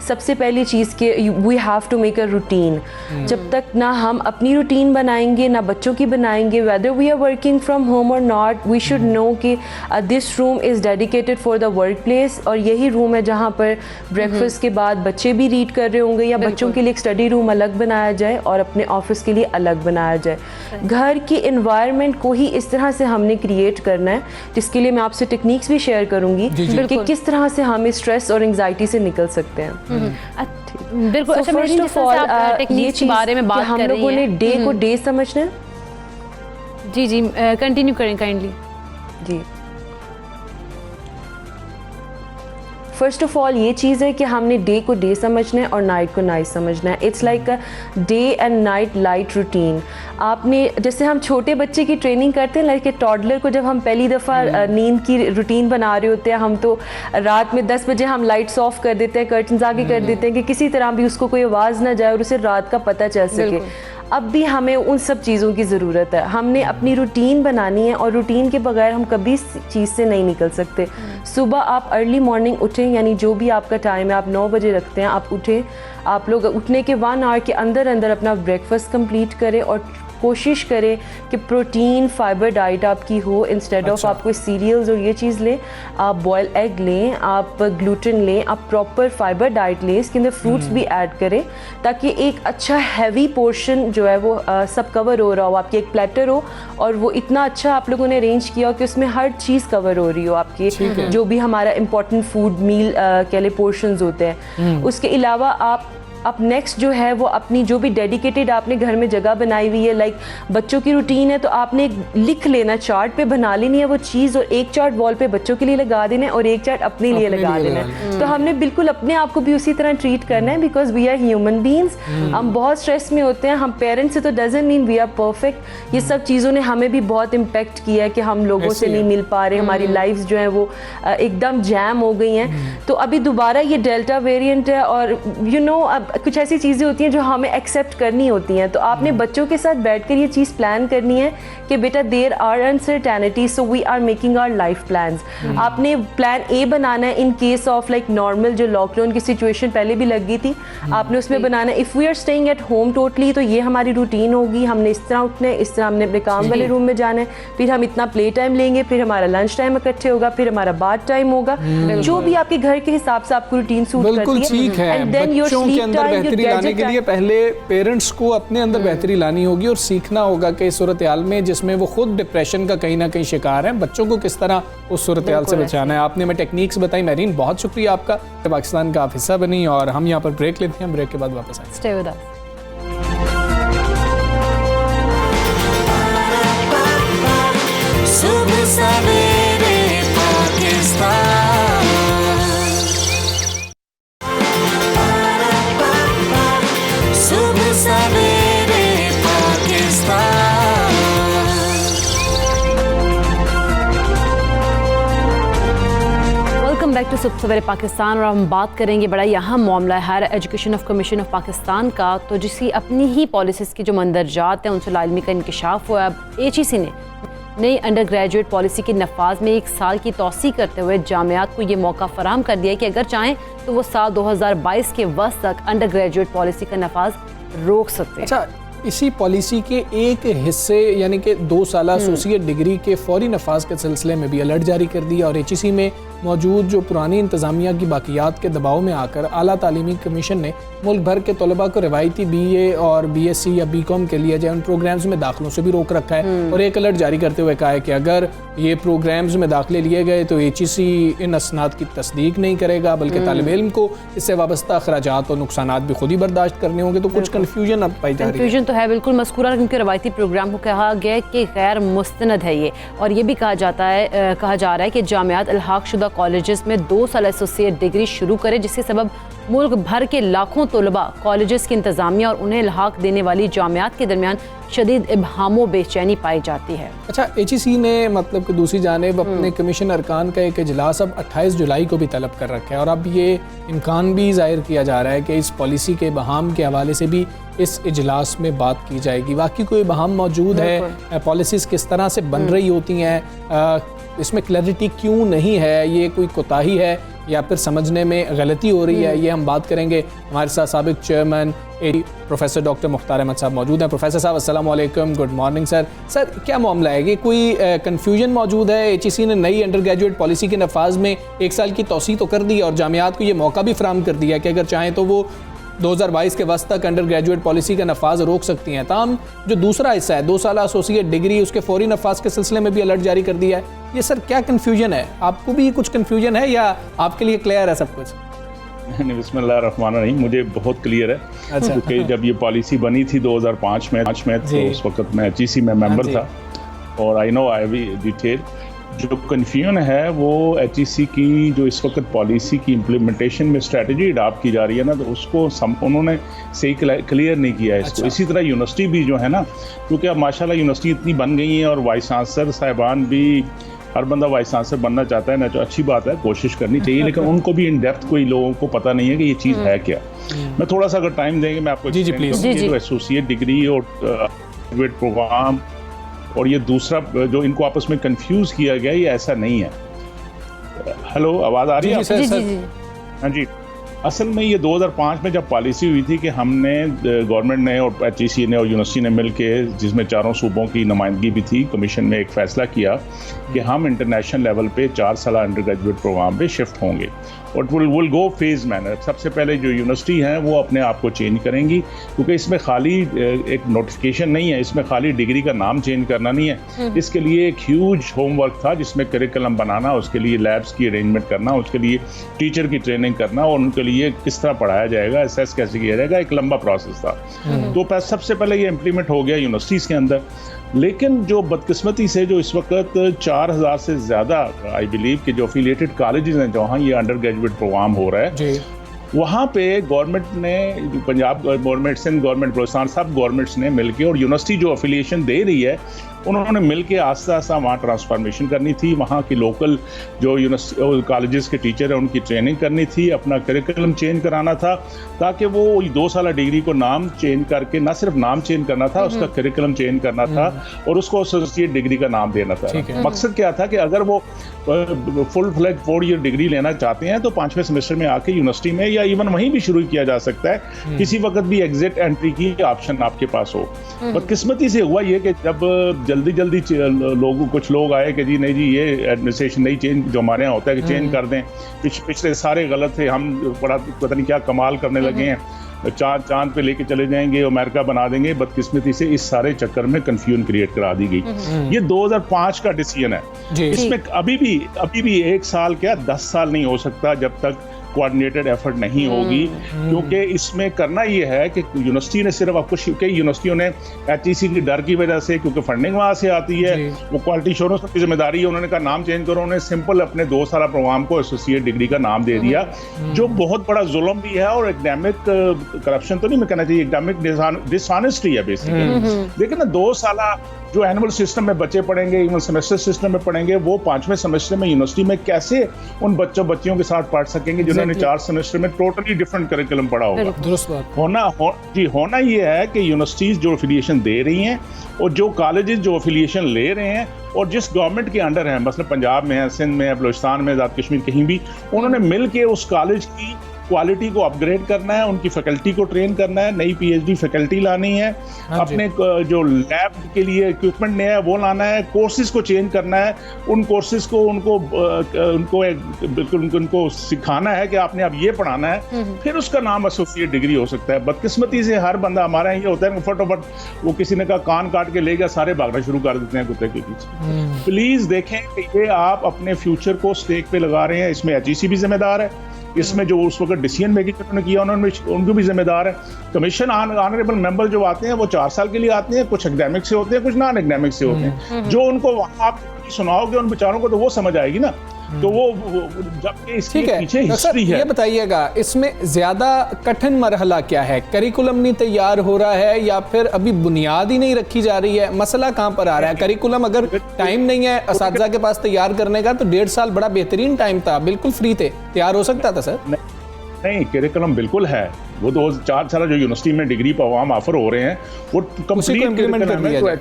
सबसे पहली चीज़ कि we have to make a routine. जब तक ना हम अपनी रूटीन बनाएंगे ना बच्चों की बनाएंगे, whether we are working from home और नॉट, वी शुड नो कि this room is dedicated for the work place और यही रूम है जहाँ पर ब्रेकफास्ट के बाद बच्चे भी रीड कर रहे होंगे, या बच्चों के लिए एक स्टडी रूम अलग बनाया जाए और अपने ऑफिस के लिए अलग बनाया जाए। घर की एनवायरनमेंट को ही इस तरह से हमने क्रिएट करना है, जिसके लिए मैं आपसे टेक्निक्स भी शेयर करूँगी कि किस तरह से हम इस स्ट्रेस और एंग्जाइटी से निकल सकते हैं। बिल्कुल। अच्छा, फर्स्ट ऑफ ऑल टेक्निक्स के बारे में बात कर रही हैं, हम लोगों ने डे को डे समझना है। जी कंटिन्यू करें काइंडली। जी, फर्स्ट ऑफ ऑल ये चीज़ है कि हमने डे को डे समझना है और नाइट को नाइट समझना है। It's like a day and night light routine. आपने जैसे हम छोटे बच्चे की ट्रेनिंग करते हैं, लाइक ए टॉडलर को जब हम पहली दफ़ा नींद की रूटीन बना रहे होते हैं, हम तो रात में 10 बजे हम लाइट्स ऑफ कर देते हैं, कर्टन्स आगे कर देते हैं कि किसी तरह भी उसको कोई आवाज़ ना जाए और उसे रात का पता चल सके। अब भी हमें उन सब चीज़ों की ज़रूरत है। हमने अपनी रूटीन बनानी है और रूटीन के बगैर हम कभी इस चीज़ से नहीं निकल सकते। सुबह आप अर्ली मॉर्निंग उठें, यानी जो भी आपका टाइम है, आप 9 बजे रखते हैं, आप उठें। आप लोग उठने के 1 आवर के अंदर अंदर अपना ब्रेकफास्ट कंप्लीट करें और कोशिश करें कि प्रोटीन फाइबर डाइट आपकी हो, इंस्टेड ऑफ आप कोई सीरियल्स और ये चीज़ लें। आप बॉयल एग लें, आप ग्लूटेन लें, आप प्रॉपर फाइबर डाइट लें, इसके अंदर फ्रूट्स भी ऐड करें ताकि एक अच्छा हैवी पोर्शन जो है वो सब कवर हो रहा हो। आपकी एक प्लेटर हो और वो इतना अच्छा आप लोगों ने अरेंज किया हो कि उसमें हर चीज़ कवर हो रही हो आपकी, जो भी हमारा इंपॉर्टेंट फूड मील के लिए पोर्शंस होते हैं। उसके अलावा आप अब नेक्स्ट जो है वो अपनी जो भी डेडिकेटेड आपने घर में जगह बनाई हुई है, लाइक बच्चों की रूटीन है तो आपने लिख लेना, चार्ट पे बना लेनी है वो चीज़, और एक चार्ट वॉल पे बच्चों के लिए लगा देना है और एक चार्ट अपने लिए लगा देना है। तो हमने बिल्कुल अपने आप को भी उसी तरह ट्रीट करना है, because we are human beings. हम बहुत स्ट्रेस में होते हैं, हम पेरेंट्स से तो doesn't mean we are perfect. ये सब चीज़ों ने हमें भी बहुत इम्पेक्ट किया है कि हम लोगों से नहीं मिल पा रहे, हमारी लाइफ्स जो है वो एकदम जैम हो गई हैं। तो अभी दोबारा ये डेल्टा वेरिएंट है और अब कुछ ऐसी चीज़ें होती हैं जो हमें एक्सेप्ट करनी होती हैं। तो आपने बच्चों के साथ बैठकर ये चीज़ प्लान करनी है कि बेटा there are uncertainty, so we are making our life plans. आपने प्लान ए बनाना है in case of like normal जो लॉकडाउन की सिचुएशन पहले भी लग गई थी, आपने उसमें बनाना है if we are staying at home totally, तो ये हमारी रूटीन होगी, हमने इस तरह उठना है, इस तरह हमने अपने काम वाले रूम में जाना है, फिर हम इतना प्ले टाइम लेंगे, फिर हमारा लंच टाइम इकट्ठे होगा, फिर हमारा बाथ टाइम होगा, जो भी आपके घर के हिसाब से आपको रूटीन सूट करती है। And then your sleep time, बेहतरी लाने के लिए पहले पेरेंट्स को अपने अंदर बेहतरी लानी होगी और सीखना होगा कि इस सूरत हाल में जिसमें वो खुद डिप्रेशन का कहीं ना कहीं शिकार है, बच्चों को किस तरह उस सूरत हाल से बचाना है। आपने हमें टेक्निक्स बताई मेरीन, बहुत शुक्रिया आपका। पाकिस्तान का आप हिस्सा बनी और हम यहाँ पर ब्रेक लेते हैं, ब्रेक के बाद वापस आए। Stay with us. सुबह सवेरे पाकिस्तान, सुबह सवेरे पाकिस्तान। वेलकम बैक टू सुबह सवेरे पाकिस्तान और हम बात करेंगे बड़ा यहाँ मामला है higher education of commission of Pakistan का। तो जिसकी अपनी ही पॉलिसीज़ की जो मंदरजात हैं उनसे लाइलमी का इंकशाफ हुआ। अब HEC ने नई अंडर ग्रेजुएट पॉलिसी के नफाज में 1 साल की तौसी करते हुए जामियात को ये मौका फराहम कर दिया है कि अगर चाहें तो वो साल 2022 के वस्त तक अंडर ग्रेजुएट पॉलिसी का नफाज रोक सकते हैं। अच्छा, इसी पॉलिसी के एक हिस्से यानी कि 2 साल एसोसिएट डिग्री के फौरी नफाज के सिलसिले में भी अलर्ट जारी कर दिया और HEC में मौजूद जो पुरानी इंतज़ामिया की बाकियात के दबाव में आकर आला तालीमी कमीशन ने मुल्क भर के तलबा को रिवायती BA और BSc या BCom के लिए जो उन प्रोग्राम्स में दाखिलों से भी रोक रखा है और एक अलर्ट जारी करते हुए कहा है कि अगर ये प्रोग्राम्स में दाखिले लिए गए तो HEC इन असनाद की तस्दीक नहीं करेगा, बल्कि तालिब इल्म को इससे वाबस्ता अखराजात और नुकसानात भी खुद ही बर्दाश्त करने होंगे। तो कुछ कन्फ्यूजन अब पाई जा रही है। कन्फ्यूजन तो है बिल्कुल मज़कूरा, क्योंकि रवायती प्रोग्राम को कहा गया कि गैर मुस्तनद है ये, और ये भी कहा जा रहा है कि जामियात इल्हाक शुदा कॉलेजेस में 2 साल एसोसिएट डिग्री शुरू करे, जिसके सबब मुल्क भर के लाखों तलबा कॉलेजेस की इंतज़ामिया और उन्हें इल्हाक देने वाली जामियात के दरमियान शदीद इब्हाम व बेचैनी पाई जाती है। अच्छा, HEC ने मतलब कि दूसरी जानिब अपने कमीशन अरकान का एक इजलास अब 28 जुलाई को भी तलब कर रखा है और अब ये इम्कान भी ज़ाहिर किया जा रहा है कि इस पॉलिसी के इब्हाम के हवाले से भी इस इजलास में बात की जाएगी। वाकई कोई इब्हाम मौजूद है, पॉलिसीज़ किस तरह से बन रही होती हैं, इसमें क्लैरिटी क्यों नहीं है, ये कोई कोताही है या फिर समझने में गलती हो रही है, ये हम बात करेंगे। हमारे साथ साबिक chairman professor doctor Mukhtar Ahmed साहब मौजूद हैं। प्रोफेसर साहब अस्सलाम वालेकुम, गुड मॉर्निंग सर। सर, क्या मामला है कि कोई कन्फ्यूजन मौजूद है? HEC ने नई अंडर ग्रेजुएट पॉलिसी के नफाज में 1 साल की तौसी तो कर दी और जामियात को ये मौका भी फराहम कर दिया कि अगर चाहें तो वो 2022 के वक्त तक अंडर ग्रेजुएट पॉलिसी का नफाज रोक सकती हैं। ताम जो दूसरा हिस्सा है 2 साल एसोसिएट डिग्री, उसके फौरी नफाज के सिलसिले में भी अलर्ट जारी कर दिया है। ये सर क्या कन्फ्यूजन है? आपको भी कुछ कन्फ्यूजन है या आपके लिए क्लियर है सब कुछ? बिस्मिल्लाहिर्रहमानिर्रहीम, मुझे बहुत क्लियर है। अच्छा। क्योंकि जब ये पॉलिसी बनी थी 2005 में तो उस वक्त मैं HEC में मेंबर था और I know I've detail. जो कन्फ्यूजन है वो HEC की जो इस वक्त पॉलिसी की इम्प्लीमेंटेशन में स्ट्रेटजी अडॉप्ट की जा रही है ना, तो उसको उन्होंने सही क्लियर नहीं किया है इसको। इसी तरह यूनिवर्सिटी भी जो है ना, क्योंकि अब माशाल्लाह यूनिवर्सिटी इतनी बन गई है और वाइस चांसलर साहिबान भी, हर बंदा वाइस चांसलर बनना चाहता है ना, तो अच्छी बात है, कोशिश करनी चाहिए, लेकिन उनको भी इन डेप्थ कोई लोगों को पता नहीं है कि ये चीज़ है क्या। मैं थोड़ा सा अगर टाइम देंगे मैं आपको जो एसोसिएट डिग्री और ग्रेजुएट प्रोग्राम और ये दूसरा जो इनको आपस में कंफ्यूज किया गया, ये ऐसा नहीं है। हेलो, आवाज़ आ रही है? जी। हाँ जी। असल में ये 2005 में जब पॉलिसी हुई थी कि हमने गवर्नमेंट ने और HEC ने और यूनिवर्सिटी ने मिल के, जिसमें 4 सूबों की नुमाइंदगी भी थी, कमीशन में एक फ़ैसला किया कि हम इंटरनेशनल लेवल पे 4 साल अंडर ग्रेजुएट प्रोग्राम पे शिफ्ट होंगे और विल गो फेज मैनर। सबसे पहले जो यूनिवर्सिटी हैं वो अपने आप को चेंज करेंगी, क्योंकि इसमें खाली एक नोटिफिकेशन नहीं है, इसमें खाली डिग्री का नाम चेंज करना नहीं है, इसके लिए एक ह्यूज होमवर्क था जिसमें करिकुलम बनाना, उसके लिए लैब्स की अरेंजमेंट करना, उसके लिए टीचर की ट्रेनिंग करना और उनके लिए किस तरह पढ़ाया जाएगा, असेस कैसे किया जाएगा, एक लंबा प्रोसेस था। तो सबसे पहले ये इम्प्लीमेंट हो गया यूनिवर्सिटीज़ के अंदर। लेकिन जो बदकिस्मती से जो इस वक्त 4000 से ज़्यादा आई बिलीव कि जो अफिलिएटेड कॉलेजेस हैं जहाँ ये अंडर ग्रेजुएट प्रोग्राम हो रहा है, वहाँ पे गवर्नमेंट ने, पंजाब गवर्नमेंट, सिंध गवर्नमेंट, बलूचिस्तान, सब गवर्नमेंट्स ने मिलके और यूनिवर्सिटी जो अफिलिएशन दे रही है उन्होंने मिलके आस्ता आस्ता वहाँ ट्रांसफॉर्मेशन करनी थी। वहाँ की लोकल जो यूनिवर्सिटी कॉलेजेस के टीचर हैं उनकी ट्रेनिंग करनी थी, अपना करिकुलम चेंज कराना था, ताकि वो 2 साल डिग्री को नाम चेंज करके, ना सिर्फ नाम चेंज करना था, उसका करिकुलम चेंज करना था और उसको एसोसिएट डिग्री का नाम देना था। मकसद क्या था कि अगर वो फुल फ्लैग 4 ईयर डिग्री लेना चाहते हैं तो 5वें सेमेस्टर में आके यूनिवर्सिटी में या इवन वहीं भी शुरू किया जा सकता है, किसी वक्त भी एग्जिट एंट्री की ऑप्शन आपके पास हो। बदकिस्मती से हुआ ये कि जब जल्दी कुछ लोग आए कि जी नहीं जी ये एडमिनिस्ट्रेशन नहीं चेंज, जो हमारे यहाँ होता है कि चेंज कर दें, पिछले सारे गलत थे, हम बड़ा पता नहीं क्या कमाल करने लगे हैं, चांद पे लेके चले जाएंगे, अमेरिका बना देंगे। बदकिस्मती से इस सारे चक्कर में कंफ्यूजन क्रिएट करा दी गई। ये 2005 का डिसीजन है। इसमें अभी भी 1 साल क्या 10 साल नहीं हो सकता जब तक कोऑर्डिनेटेड एफर्ट नहीं होगी, क्योंकि इसमें करना ये है कि यूनिवर्सिटी ने सिर्फ आपको, कई यूनिवर्सिटियों ने एचईसी की डर की वजह से, क्योंकि फंडिंग वहाँ से आती है, वो क्वालिटी एश्योरेंस की जिम्मेदारी है, उन्होंने कहा नाम चेंज करो, उन्होंने सिंपल अपने 2 साल प्रोग्राम को एसोसिएट डिग्री का नाम दे दिया, जो बहुत बड़ा जुल्म भी है और एकेडमिक करप्शन तो नहीं मैं कहना चाहिए, एकेडमिक डिसऑनेस्टी है बेसिकली। लेकिन 2 साल जो एनुअल सिस्टम में बच्चे पढ़ेंगे, इवन सेमेस्टर सिस्टम में पढ़ेंगे, वो 5वें सेमेस्टर में यूनिवर्सिटी में कैसे उन बच्चियों के साथ पढ़ सकेंगे जिन्होंने 4 सेमेस्टर में टोटली डिफरेंट करिकुलम पढ़ा होगा। होना ये है कि यूनिवर्सिटीज जो एफिलिएशन दे रही हैं और जो कॉलेजेस जो एफिलिएशन ले रहे हैं और जिस गवर्नमेंट के अंडर हैं, मतलब पंजाब में है, सिंध में है, बलूचिस्तान में, आज़ाद कश्मीर, कहीं भी, उन्होंने मिल के उस कॉलेज की क्वालिटी को अपग्रेड करना है, उनकी फैकल्टी को ट्रेन करना है, नई पीएचडी फैकल्टी लानी है, अपने जो लैब के लिए इक्विपमेंट नया है वो लाना है, कोर्सेज को चेंज करना है, उन कोर्सेज को उनको सिखाना है कि आपने अब ये पढ़ाना है, फिर उसका नाम एसोसिएट डिग्री हो सकता है। बदकिस्मती से हर बंदा हमारा ये होता है फटाफट वो किसी ने कहा कान काट के ले गया, सारे भागना शुरू कर देते हैं कुत्ते के पीछे। प्लीज देखें कि ये आप अपने फ्यूचर को स्टेक पे लगा रहे हैं। इसमें एचईसी भी जिम्मेदार है, इसमें जो उस वक्त डिसीजन मेकिंग उन्होंने किया उनको भी जिम्मेदार है। कमीशन ऑनरेबल मेंबर जो आते हैं वो 4 साल के लिए आते हैं, कुछ एकेडमिक से होते हैं, कुछ नॉन एकेडमिक से होते हैं। जो उनको वहाँ आप सुनाओगे उन बेचारों को तो वो समझ आएगी ना, तो वो जबकि इसके पीछे हिस्ट्री है। ये बताइएगा इसमें ज्यादा कठिन मरहला क्या है? करिकुलम नहीं तैयार हो रहा है या फिर अभी बुनियाद ही नहीं रखी जा रही है? मसला कहाँ पर आ रहा है? करिकुलम अगर टाइम नहीं है असातिज़ा के पास तैयार करने का तो 1.5 साल बड़ा बेहतरीन टाइम था, बिल्कुल फ्री थे, तैयार हो सकता था सर। नहीं, करिकुलम बिल्कुल है, वो 2-4 साल जो यूनिवर्सिटी में डिग्री प्रोग्राम ऑफर हो रहे हैं वो कंप्लीट इम्प्लीमेंट करना है,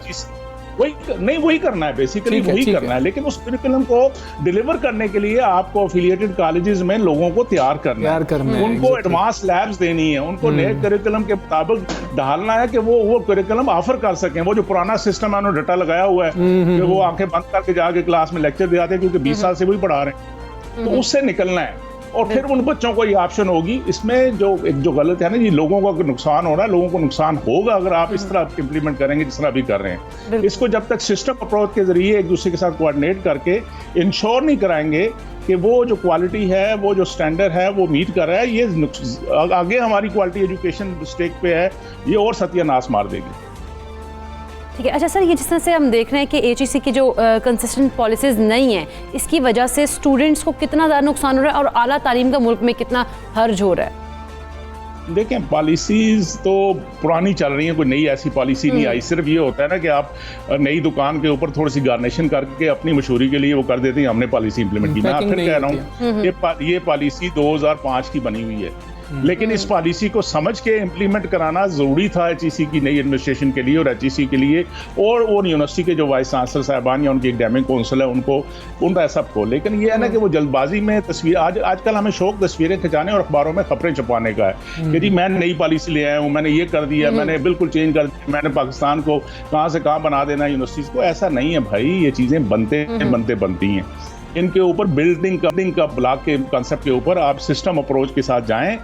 वही करना है, बेसिकली वही करना है। लेकिन उस करिकुलम को डिलीवर करने के लिए आपको एफिलिएटेड कॉलेजेस में लोगों को तैयार करना है, उनको एडवांस लैब्स देनी है, उनको नए करिकुलम के मुताबिक ढालना है कि वो करिकुलम ऑफर कर सकें। वो जो पुराना सिस्टम है उन्होंने डटा लगाया हुआ है कि वो आंखें बंद करके जाके क्लास में लेक्चर दिखाते हैं क्योंकि 20 साल से वही पढ़ा रहे हैं, तो उससे निकलना है और फिर उन बच्चों को ये ऑप्शन होगी। इसमें जो गलत है ना जी, लोगों को नुकसान हो रहा है, लोगों को नुकसान होगा अगर आप इस तरह इम्प्लीमेंट करेंगे जिस तरह अभी कर रहे हैं। इसको जब तक सिस्टम अप्रोच के जरिए एक दूसरे के साथ कोऑर्डिनेट करके इंश्योर नहीं कराएंगे कि वो जो क्वालिटी है, वो जो स्टैंडर्ड है वो मीट कर रहा है, ये आगे हमारी क्वालिटी एजुकेशन स्टेक पे है, ये और सत्यानाश मार देगी। ठीक है। अच्छा सर, ये जिस तरह से हम देख रहे हैं कि एचईसी की जो कंसिस्टेंट पॉलिसीज़ नहीं है, इसकी वजह से स्टूडेंट्स को कितना ज़्यादा नुकसान हो रहा है और आला तालीम का मुल्क में कितना हर्ज हो रहा है? देखें, पॉलिसीज़ तो पुरानी चल रही हैं, कोई नई ऐसी पॉलिसी नहीं आई। सिर्फ ये होता है ना कि आप नई दुकान के ऊपर थोड़ी सी गार्निशिंग करके अपनी मशहूरी के लिए वो कर देते हैं, हमने पॉलिसी इंप्लीमेंट की। मैं फिर कह रहा हूँ ये पॉलिसी 2005 की बनी हुई है, लेकिन इस पॉलिसी को समझ के इम्प्लीमेंट कराना जरूरी था एचईसी की नई एडमिनिस्ट्रेशन के लिए और एचईसी के लिए और यूनिवर्सिटी के जो वाइस चांसलर साहबान या उनकी एकेडमिक काउंसिल है उनका सबको। लेकिन ये है ना कि वो जल्दबाजी में तस्वीर, आजकल हमें शौक तस्वीरें खिंचाने और अखबारों में खबरें छपाने का है कि जी मैंने नई पॉलिसी ले आया हूँ, मैंने ये कर दिया, मैंने बिल्कुल चेंज कर दिया, मैंने पाकिस्तान को कहाँ से कहाँ बना देना यूनिवर्सिटीज़ को। ऐसा नहीं है भाई, ये चीज़ें बनती हैं। इनके ऊपर बिल्डिंग का ब्लॉक के कॉन्सेप्ट के ऊपर आप सिस्टम अप्रोच के साथ जाएं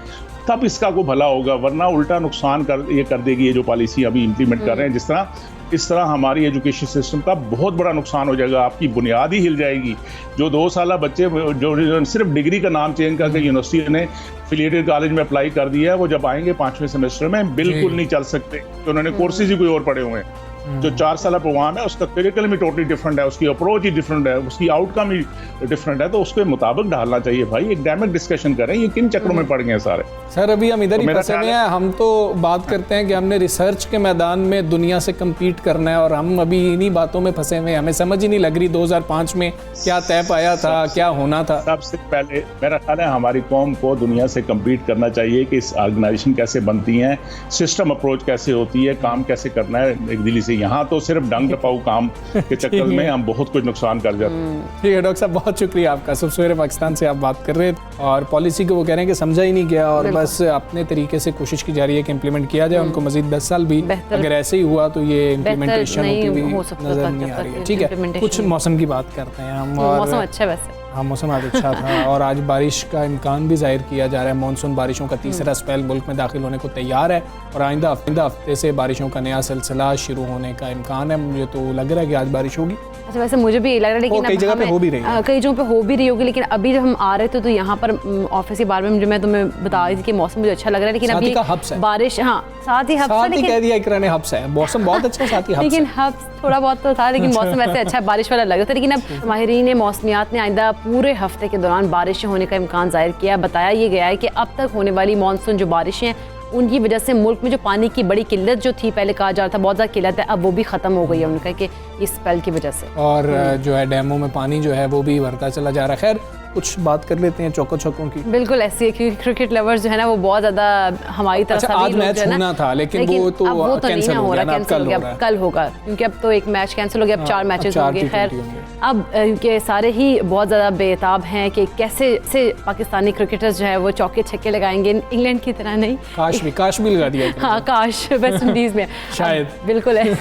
तब इसका को भला होगा, वरना उल्टा नुकसान कर देगी ये जो पॉलिसी अभी इम्प्लीमेंट कर रहे हैं। इस तरह हमारी एजुकेशन सिस्टम का बहुत बड़ा नुकसान हो जाएगा, आपकी बुनियाद ही हिल जाएगी। जो 2 साल बच्चे जो सिर्फ डिग्री का नाम चेंज करके यूनिवर्सिटी ने एफिलिएटेड कॉलेज में अप्लाई कर दिया है, वो जब आएंगे 5वें सेमेस्टर में बिल्कुल नहीं चल सकते, तो उन्होंने कोर्सेज ही कोई और पढ़े हुए हैं। जो 4 साल प्रोग्राम है उसका करिकुलम ही टोटली डिफरेंट है, उसकी अप्रोच ही डिफरेंट है, उसकी आउटकम ही डिफरेंट है, तो उसके मुताबिक ढालना चाहिए भाई। एकेडमिक डिस्कशन करें, ये किन चक्रों में पड़ गए हैं सारे। सर अभी हम इधर ही फंसे हुए हैं, हम तो बात करते हैं कि हमने रिसर्च के मैदान में दुनिया से कम्पीट करना है, और हम अभी इन्हीं बातों में फंसे हुए हैं। हमें समझ ही नहीं लग रही 2005 में क्या तय पाया था, क्या होना था। सबसे पहले मेरा ख्याल है हमारी कौम को दुनिया से कम्पीट करना चाहिए कि इस ऑर्गेनाइजेशन कैसे बनती हैं, सिस्टम अप्रोच कैसे होती है, काम कैसे करना है एक दिल्ली से। यहाँ तो सिर्फ डंग टपाऊ काम के चक्कर में हम बहुत कुछ नुकसान कर जाते हैं। ठीक है डॉक्टर साहब, बहुत शुक्रिया आपका। सब सवेरे पाकिस्तान से आप बात कर रहे थे, और पॉलिसी को वो कह रहे हैं कि समझा ही नहीं गया, और बस अपने तरीके से कोशिश की जा रही है कि इम्प्लीमेंट किया जाए। उनको मजीद 10 साल भी अगर ऐसे ही हुआ तो ये इम्प्लीमेंटेशन होती भी नजर नहीं आ रही है। ठीक है, कुछ मौसम की बात करते हैं हम। मौसम अच्छा वैसे, हाँ मौसम आज अच्छा था, और आज बारिश का इम्कान भी जाहिर किया जा रहा है। मानसून बारिशों का तीसरा स्पेल मुल्क में दाखिल होने को तैयार है, और आइंदा हफ्ते से बारिशों का नया सिलसिला शुरू होने का इम्कान है। मुझे तो लग रहा है कि आज बारिश होगी। अच्छा, वैसे मुझे भी लग रहा है, लेकिन कई जगह पे हो भी रही है, कई जगहों पे हो भी रही होगी, लेकिन अभी जब हम आ रहे थे तो यहाँ पर ऑफिस के बारे में जो मैं तुम्हें बता रही थी कि मौसम मुझे अच्छा लग रहा है, लेकिन अभी बारिश, हाँ साथ ही हब्स कह दिया इकरा ने, हब्स है, मौसम बहुत अच्छा, साथ ही लेकिन हब्स थोड़ा बहुत तो था, लेकिन मौसम वैसे अच्छा बारिश वाला लग रहा था। लेकिन अब माहिरीन मौसमियात ने आइंदा पूरे हफ्ते के दौरान बारिशें होने का इम्कान जाहिर किया। बताया ये गया है कि अब तक होने वाली मानसून जो बारिशें उनकी वजह से मुल्क में जो पानी की बड़ी किल्लत जो थी, पहले कहा जा रहा था बहुत ज़्यादा किल्लत है, अब वो भी ख़त्म हो गई है उनका कि इस स्पेल की वजह से। और जो है डैमों में पानी जो है वो भी भरता चला जा रहा है। खैर कुछ बात कर लेते हैं चौकों छक्कों की। बिल्कुल ऐसी है, क्योंकि क्रिकेट लवर्स जो है ना वो बहुत ज़्यादा हमारी तरफ से आज मैच होना था, लेकिन वो तो कैंसिल हो रहा है, कल होगा, क्योंकि अब तो एक मैच कैंसिल हो गया, अब 4 मैचेस होंगे। खैर अब के सारे ही बहुत ज़्यादा बेताब हैं कि कैसे से पाकिस्तानी क्रिकेटर्स जो है वो चौके छक्के लगाएंगे, इंग्लैंड की तरह नहीं। काश भी लगा दिया। हाँ काश, वेस्ट इंडीज़ में शायद बिल्कुल है।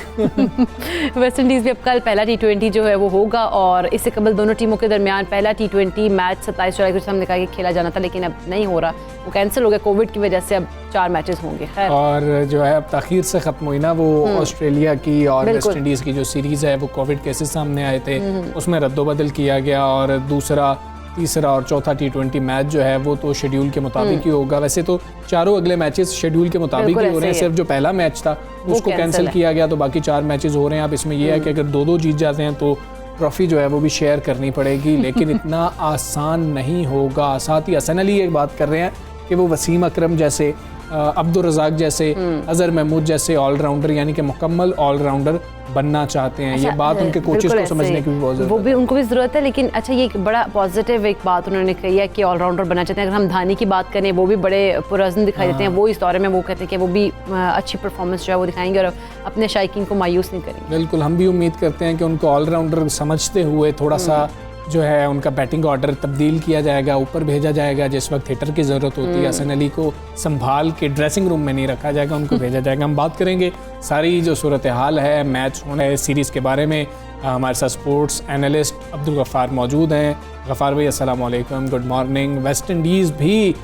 वेस्ट इंडीज़ में अब कल पहला T20 जो है वो होगा, और इससे कबल दोनों टीमों के दरमियान पहला T20 मैच 27 जुलाई को हमने कहा कि खेला जाना था, लेकिन अब नहीं हो रहा, वो कैंसिल हो गया कोविड की वजह से। अब 4 मैचेस होंगे। खैर, और जो है अब ताखीर से ख़त्म हुई ना वो ऑस्ट्रेलिया की और वेस्ट इंडीज़ की जो सीरीज़ है, वो कोविड केसेस सामने आए थे, उसमें रद्दोबदल किया गया, और दूसरा तीसरा और चौथा T20 मैच जो है वो तो शेड्यूल के मुताबिक ही होगा। वैसे तो चारों अगले मैचेस शेड्यूल के मुताबिक ही हो रहे हैं, सिर्फ जो पहला मैच था उसको कैंसिल किया गया, तो बाकी 4 मैचेस हो रहे हैं। अब इसमें यह है कि अगर 2-2 जीत जाते हैं तो ट्रॉफी जो है वो भी शेयर करनी पड़ेगी, लेकिन इतना आसान नहीं होगा। साथ ही हसन अली एक बात कर रहे हैं कि वो वसीम अकरम जैसे, अब्दुल रज़ाक जैसे, अजहर महमूद जैसे ऑलराउंडर, यानी कि मुकम्मल ऑलराउंडर बनना चाहते हैं। ये बात उनके कोचेस को समझने की भी बहुत ज़रूरत है, वो भी उनको भी ज़रूरत है। लेकिन अच्छा, ये एक बड़ा पॉजिटिव एक बात उन्होंने कही है कि ऑलराउंडर बनना चाहते हैं। अगर हम धानी की बात करें, वो भी बड़े पुरअज़्म दिखाई देते हैं, वो इस दौरे में वो कहते हैं कि वो भी अच्छी परफॉर्मेंस जो है वो दिखाएंगे और अपने शायकीन को मायूस नहीं करेंगे। बिल्कुल, हम भी उम्मीद करते हैं कि उनको ऑलराउंडर समझते हुए थोड़ा सा जो है उनका बैटिंग ऑर्डर तब्दील किया जाएगा, ऊपर भेजा जाएगा। जिस वक्त हिटर की ज़रूरत होती है, हसन अली को संभाल के ड्रेसिंग रूम में नहीं रखा जाएगा, उनको भेजा जाएगा। हम बात करेंगे सारी जो सूरत हाल है मैच होने है सीरीज़ के बारे में। हमारे साथ स्पोर्ट्स एनालिस्ट अब्दुल गफ़ार मौजूद हैं। गफ़ार भाई अस्सलाम वालेकुम, गुड मॉर्निंग। वेस्ट इंडीज़ भी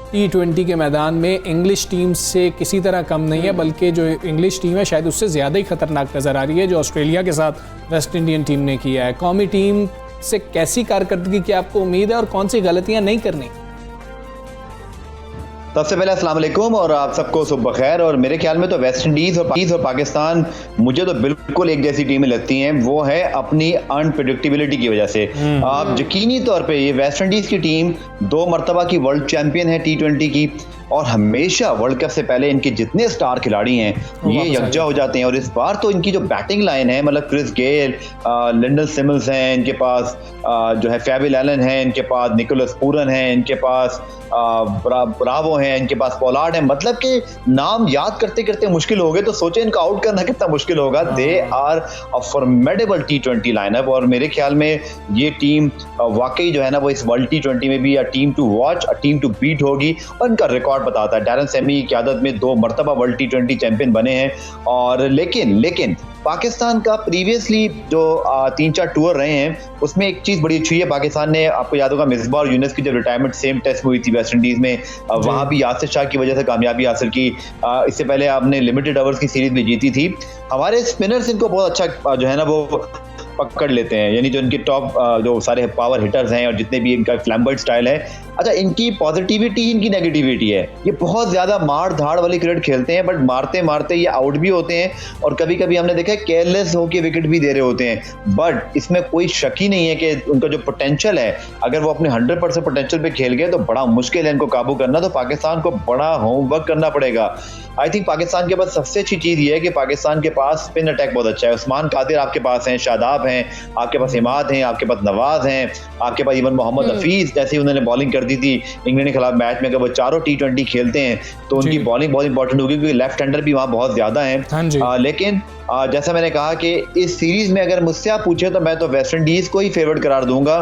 T20 के मैदान में इंग्लिश टीम से किसी तरह कम नहीं है, बल्कि जो इंग्लिश टीम है शायद उससे ज़्यादा ही ख़तरनाक नज़र आ रही है जो ऑस्ट्रेलिया के साथ वेस्ट इंडियन टीम ने किया है। कौमी टीम से कैसी कारकर्दगी की आपको उम्मीद है और कौन सी गलतियां नहीं करनी? सबसे पहले अस्सलाम वालेकुम और आप सबको सुबह खैर। और मेरे ख्याल में तो वेस्ट इंडीज़ और पाकिस्तान मुझे तो बिल्कुल एक जैसी टीमें लगती हैं, वो है अपनी अनप्रेडिक्टेबिलिटी की वजह से। आप यकीनी तौर पे ये वेस्ट इंडीज़ की टीम 2 मरतबा की वर्ल्ड चैंपियन है T20 की, और हमेशा वर्ल्ड कप से पहले इनके जितने स्टार खिलाड़ी हैं ये यकजा हो जाते हैं। और इस बार तो इनकी जो बैटिंग लाइन है, मतलब क्रिस गेल, लिंडन सिमंस हैं इनके पास, जो है फैबिल एलन है इनके पास, निकोलस पूरन है इनके पास, ब्रावो है इनके पास, पोलार्ड है, मतलब कि नाम याद करते करते मुश्किल हो गए, तो सोचे इनका आउट करना कितना मुश्किल होगा। They are a formidable T20 lineup, और मेरे ख्याल में ये टीम वाकई जो है ना वो इस वर्ल्ड T20 में भी a team to watch, a team to beat होगी। और इनका रिकॉर्ड बताता है, डैरन सेमी की क़यादत में 2 मरतबा वर्ल्ड T20 चैंपियन बने हैं। और लेकिन पाकिस्तान का प्रीवियसली जो 3-4 टूर रहे हैं उसमें एक चीज़ बड़ी अच्छी है, पाकिस्तान ने, आपको याद होगा मिसबाह और यूनुस की जब रिटायरमेंट सेम टेस्ट में हुई थी वेस्ट इंडीज़ में, वहाँ भी यासिर शाह की वजह से कामयाबी हासिल की। इससे पहले आपने लिमिटेड ओवर्स की सीरीज भी जीती थी। हमारे स्पिनर्स इनको बहुत अच्छा जो है ना वो पकड़ लेते हैं, यानी जो इनके टॉप जो सारे पावर हिटर्स हैं और जितने भी इनका फ्लैम्बर्ड स्टाइल है, अच्छा इनकी पॉजिटिविटी इनकी नेगेटिविटी है। ये बहुत ज़्यादा मार धाड़ वाली क्रिकेट खेलते हैं, बट मारते मारते ये आउट भी होते हैं और कभी कभी हमने देखा है केयरलेस होकर विकेट भी दे रहे होते हैं। बट इसमें कोई शक ही नहीं है कि उनका जो पोटेंशियल है, अगर वो अपने 100% पोटेंशियल पे खेल गए तो बड़ा मुश्किल है इनको काबू करना। तो पाकिस्तान को बड़ा होमवर्क करना पड़ेगा। आई थिंक पाकिस्तान के पास सबसे अच्छी चीज़ ये है कि पाकिस्तान के पास स्पिन अटैक बहुत अच्छा है। उस्मान कादिर आपके पास हैं, शादाब हैं, आपके पास इमाद हैं, आपके पास नवाज हैं, आपके पास इवन मोहम्मद हफीज, जैसे उन्होंने बॉलिंग कर दी थी इंग्लैंड के खिलाफ मैच में, अगर वो चारों T20 खेलते हैं तो उनकी बॉलिंग बहुत इंपॉर्टेंट होगी, क्योंकि लेफ्ट हैंडर भी वहाँ बहुत ज़्यादा हैं। लेकिन जैसा मैंने कहा कि इस सीरीज में अगर मुझसे आप पूछे तो मैं तो वेस्ट इंडीज को ही फेवरेट करार दूंगा,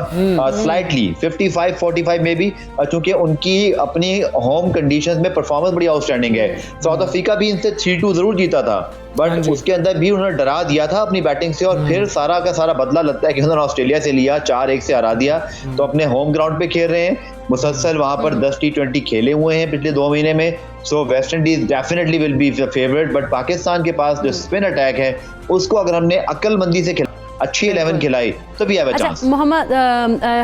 स्लाइटली 55-45 में भी, क्योंकि उनकी अपनी होम कंडीशंस में परफॉर्मेंस बड़ी आउटस्टैंडिंग है। साउथ अफ्रीका भी इनसे 3-2 जरूर जीता था, बट उसके अंदर भी उन्होंने डरा दिया था अपनी बैटिंग से, और फिर सारा का सारा बदला लगता है कि उन्होंने ऑस्ट्रेलिया से लिया, 4-1 से हरा दिया। तो अपने होम ग्राउंड पे खेल रहे हैं, मुसलसल वहां पर 10 T20 खेले हुए हैं पिछले 2 महीने में। So West Indies definitely will be favourite, but Pakistan के पास जो स्पिन अटैक है उसको अगर हमने अक्लमंदी से अच्छी 11 खिलाई तो भी अच्छा, मोहम्मद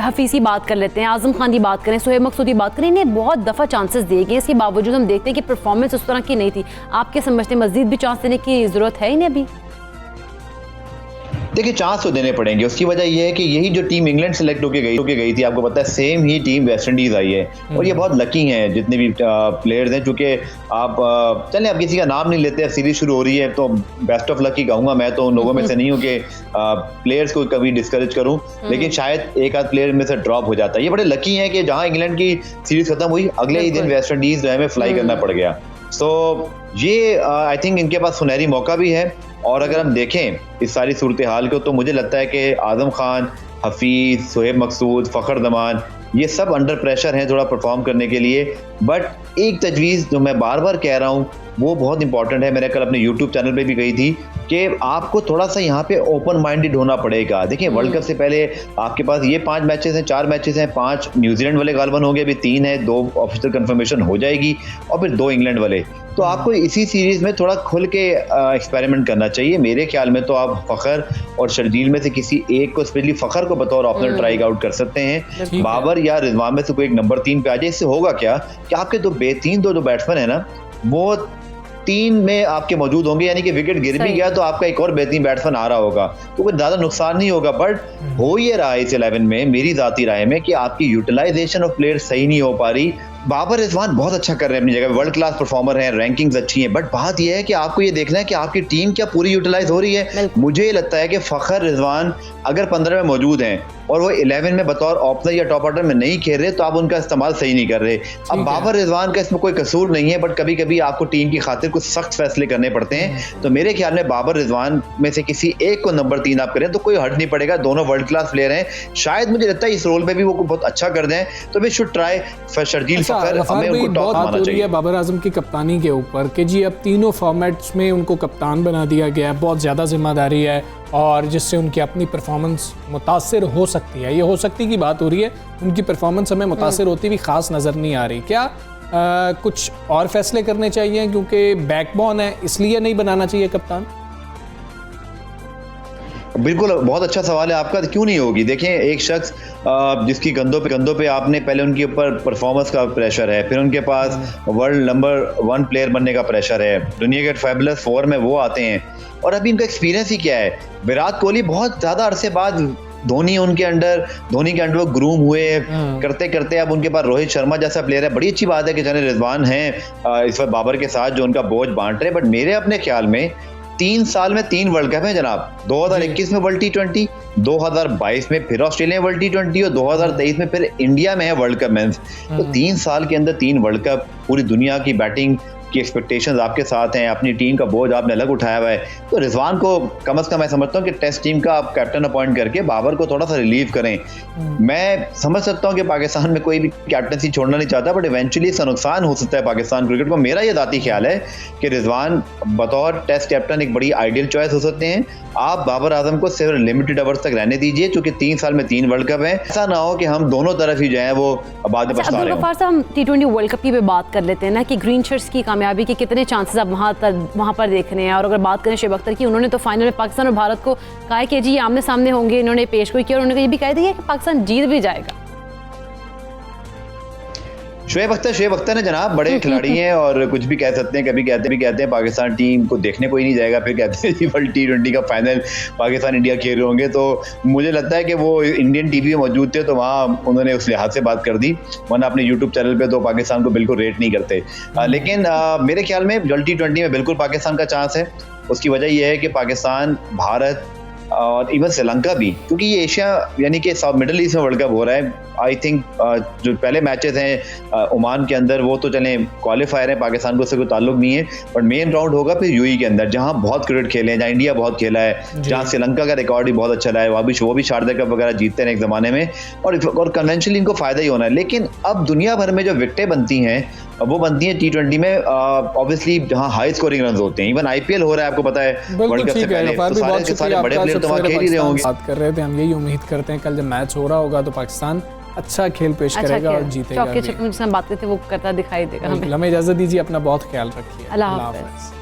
हफीज़ की बात कर लेते हैं, आजम खान की बात करें, सोहेब मकसूद की बात करें, इन्हें बहुत दफ़ा चांसेस दिए गए, इसके बावजूद हम देखते हैं कि परफॉर्मेंस उस तरह की नहीं थी। आपके समझते मजीद भी चांस देने की ज़रूरत है इन्हें अभी? देखिए चांस तो देने पड़ेंगे। उसकी वजह यह है कि यही जो टीम इंग्लैंड सेलेक्ट होके गई थी, आपको पता है सेम ही टीम वेस्ट इंडीज आई है, और ये बहुत लकी हैं जितने भी प्लेयर्स हैं। चूंकि आप चलें, अब किसी का नाम नहीं लेते, सीरीज शुरू हो रही है तो बेस्ट ऑफ लक ही कहूँगा मैं, तो उन लोगों में से नहीं हूँ कि प्लेयर्स को कभी डिस्करेज करूँ, लेकिन शायद एक आध प्लेयर में से ड्रॉप हो जाता है। ये बड़े लकी हैं कि जहाँ इंग्लैंड की सीरीज खत्म हुई अगले ही दिन वेस्ट इंडीज जो है हमें फ्लाई करना पड़ गया। सो ये आई थिंक इनके पास सुनहरी मौका भी है। और अगर हम देखें इस सारी सूरत हाल को तो मुझे लगता है कि आजम खान, हफीज, सोहेब मकसूद, फ़खर जमान, ये सब अंडर प्रेशर हैं थोड़ा परफॉर्म करने के लिए। बट एक तजवीज़ जो मैं बार बार कह रहा हूँ वो बहुत इंपॉर्टेंट है, मैंने कल अपने यूट्यूब चैनल पे भी कही थी कि आपको थोड़ा सा यहाँ पे ओपन माइंडेड होना पड़ेगा। देखिए वर्ल्ड कप से पहले आपके पास ये 5 मैचेस हैं, 4 मैचेस हैं, 5 न्यूजीलैंड वाले गालबन हो गए, अभी 3 है, 2 ऑफिशियल कंफर्मेशन हो जाएगी और फिर 2 इंग्लैंड वाले। तो आपको इसी सीरीज में थोड़ा खुल के एक्सपेरिमेंट करना चाहिए। मेरे ख्याल में तो आप फ़खर और शर्जील में से किसी एक को, स्पेशली फ़खर को बतौर ओपनर ट्राई आउट कर सकते हैं। बाबर या रिजवान में से कोई एक नंबर 3 पे आ जाए। इससे होगा क्या कि आपके दो बैट्समैन है ना, वो 3 में आपके मौजूद होंगे, यानी कि विकेट गिर भी गया तो आपका एक और बेहतरीन बैट्समैन आ रहा होगा, तो कोई ज़्यादा नुकसान नहीं होगा। बट हो ये रहा है इस 11 में, मेरी ज़ाती राय में, कि आपकी यूटिलाइजेशन ऑफ प्लेयर सही नहीं हो पा रही। बाबर रिजवान बहुत अच्छा कर रहे हैं अपनी जगह, वर्ल्ड क्लास परफॉर्मर हैं, रैंकिंग्स अच्छी हैं, बट बात यह है कि आपको ये देखना है कि आपकी टीम क्या पूरी यूटिलाइज हो रही है। मुझे लगता है कि फ़खर रिजवान अगर 15 में मौजूद हैं और वो 11 में बतौर ओपनर या टॉप ऑर्डर में नहीं खेल रहे तो आप उनका इस्तेमाल सही नहीं कर रहे। अब बाबर रिजवान का इसमें कोई कसूर नहीं है, बट कभी कभी आपको टीम की खातिर कुछ सख्त फैसले करने पड़ते हैं। तो मेरे ख्याल में बाबर रिजवान में से किसी एक को नंबर 3 आप करें तो कोई हर्ट नहीं पड़ेगा, दोनों वर्ल्ड क्लास प्लेयर हैं। शायद मुझे लगता है इस रोल पे भी वो बहुत अच्छा कर दें, तो we should try Sharjeel Fakhar, हमें उनको टॉप मानना चाहिए। बाबर आजम की कप्तानी के ऊपर कि जी अब तीनों फॉर्मेट्स में उनको कप्तान बना दिया गया, बहुत ज़्यादा जिम्मेदारी है और जिससे उनकी अपनी परफॉर्मेंस मुतासिर हो सकती है। ये हो सकती की बात हो रही है, उनकी परफॉर्मेंस हमें मुतासिर होती भी ख़ास नज़र नहीं आ रही। क्या कुछ और फैसले करने चाहिए क्योंकि बैकबोन है इसलिए नहीं बनाना चाहिए कप्तान? बिल्कुल, बहुत अच्छा सवाल है आपका, क्यों नहीं होगी। देखें एक शख्स जिसकी गंदों पे आपने पहले उनके ऊपर परफॉर्मेंस का प्रेशर है, फिर उनके पास वर्ल्ड नंबर 1 प्लेयर बनने का प्रेशर है, दुनिया के फैबुलस 4 में वो आते हैं, और अभी इनका एक्सपीरियंस ही क्या है। विराट कोहली बहुत ज़्यादा अरसे बाद धोनी के अंडर वो ग्रूम हुए करते करते अब उनके पास रोहित शर्मा जैसा प्लेयर है। बड़ी अच्छी बात है कि जाने रिजवान हैं इस वक्त बाबर के साथ जो उनका बोझ बांट रहे, बट मेरे अपने ख्याल में 3 साल में 3 वर्ल्ड कप है जनाब। 2021 में वर्ल्ड T20, 2022 में फिर ऑस्ट्रेलिया वर्ल्ड T20 और 2023 में फिर इंडिया में है वर्ल्ड कप मेंस। तो 3 साल के अंदर 3 वर्ल्ड कप, पूरी दुनिया की बैटिंग की एक्सपेक्टेशंस आपके साथ हैं, अपनी टीम का बोझ आपने अलग उठाया हुआ है, तो रिजवान को कम से कम मैं समझता हूँ कि टेस्ट टीम का आप कैप्टन अपॉइंट करके बाबर को थोड़ा सा रिलीव करें। मैं समझ सकता हूँ कि पाकिस्तान में कोई भी कैप्टनसी छोड़ना नहीं चाहता, बट इवेंचुअली इसका नुकसान हो सकता है पाकिस्तान क्रिकेट को। मेरा ये ज़ाती ख्याल है कि रिजवान बतौर टेस्ट कैप्टन एक बड़ी आइडियल चॉइस हो सकते हैं। आप बाबर आजम को सिर्फ लिमिटेड ओवर्स तक रहने दीजिए, क्योंकि 3 साल में 3 वर्ल्ड कप है। ऐसा ना हो कि हम दोनों तरफ ही जो है वो बाद में पछता रहे हों। हम T20 वर्ल्ड कप की भी बात कर लेते हैं ना कि ग्रीन शर्ट्स की कामयाबी के कितने चांसेस अब वहाँ पर देख रहे हैं। और अगर बात करें शुएब अख्तर की, उन्होंने तो फाइनल में पाकिस्तान और भारत को कहा कि जी आमने सामने होंगे, इन्होंने पेश गोई की और उन्होंने ये भी कह दिया कि पाकिस्तान जीत भी जाएगा। शुएब अख्तर ने जनाब बड़े खिलाड़ी हैं और कुछ भी कह सकते हैं, कभी कहते हैं पाकिस्तान टीम को देखने कोई नहीं जाएगा, फिर कहते हैं वर्ल्ड T20 का फाइनल पाकिस्तान इंडिया खेल रहे होंगे। तो मुझे लगता है कि वो इंडियन टीवी में मौजूद थे तो वहाँ उन्होंने उस लिहाज से बात कर दी, वरना अपने यूट्यूब चैनल पे तो पाकिस्तान को बिल्कुल रेट नहीं करते। लेकिन मेरे ख्याल में वर्ल्ड T20 में बिल्कुल पाकिस्तान का चांस है। उसकी वजह यह है कि पाकिस्तान, भारत और इवन श्रीलंका भी, क्योंकि ये एशिया यानी कि सब मिडिल ईस्ट में वर्ल्ड कप हो रहा है। आई थिंक जो पहले मैचेस हैं ओमान के अंदर वो तो चले क्वालिफायर हैं, पाकिस्तान को उससे कोई ताल्लुक नहीं है, बट मेन राउंड होगा फिर यूएई के अंदर, जहां बहुत क्रिकेट खेले हैं, जहां इंडिया बहुत खेला है, जहां श्रीलंका का रिकॉर्ड भी बहुत अच्छा रहा है, वो भी शारदा कप वगैरह जीतते हैं एक ज़माने में, और कन्वेंशनली इनको फ़ायदा ही होना है। लेकिन अब दुनिया भर में जो विकेटें बनती हैं वो बनती है T20 में ऑब्वियसली जहां हाई स्कोरिंग रन होते हैं। इवन IPL हो रहा है, आपको पता है वर्ल्ड कप से पहले, तो सारे के सारे बड़े प्लेयर तो वहां खेल ही रहे होंगे। बात कर रहे थे, हम यही उम्मीद करते हैं कल जब मैच हो रहा होगा तो पाकिस्तान अच्छा खेल पेश करेगा और जीतेगा। चौके छक्के जिसमें बात करते हैं वो करता दिखाई देगा। हमें इजाजत दीजिए, अपना बहुत ख्याल रखिए। अल्लाह हाफ़िज़।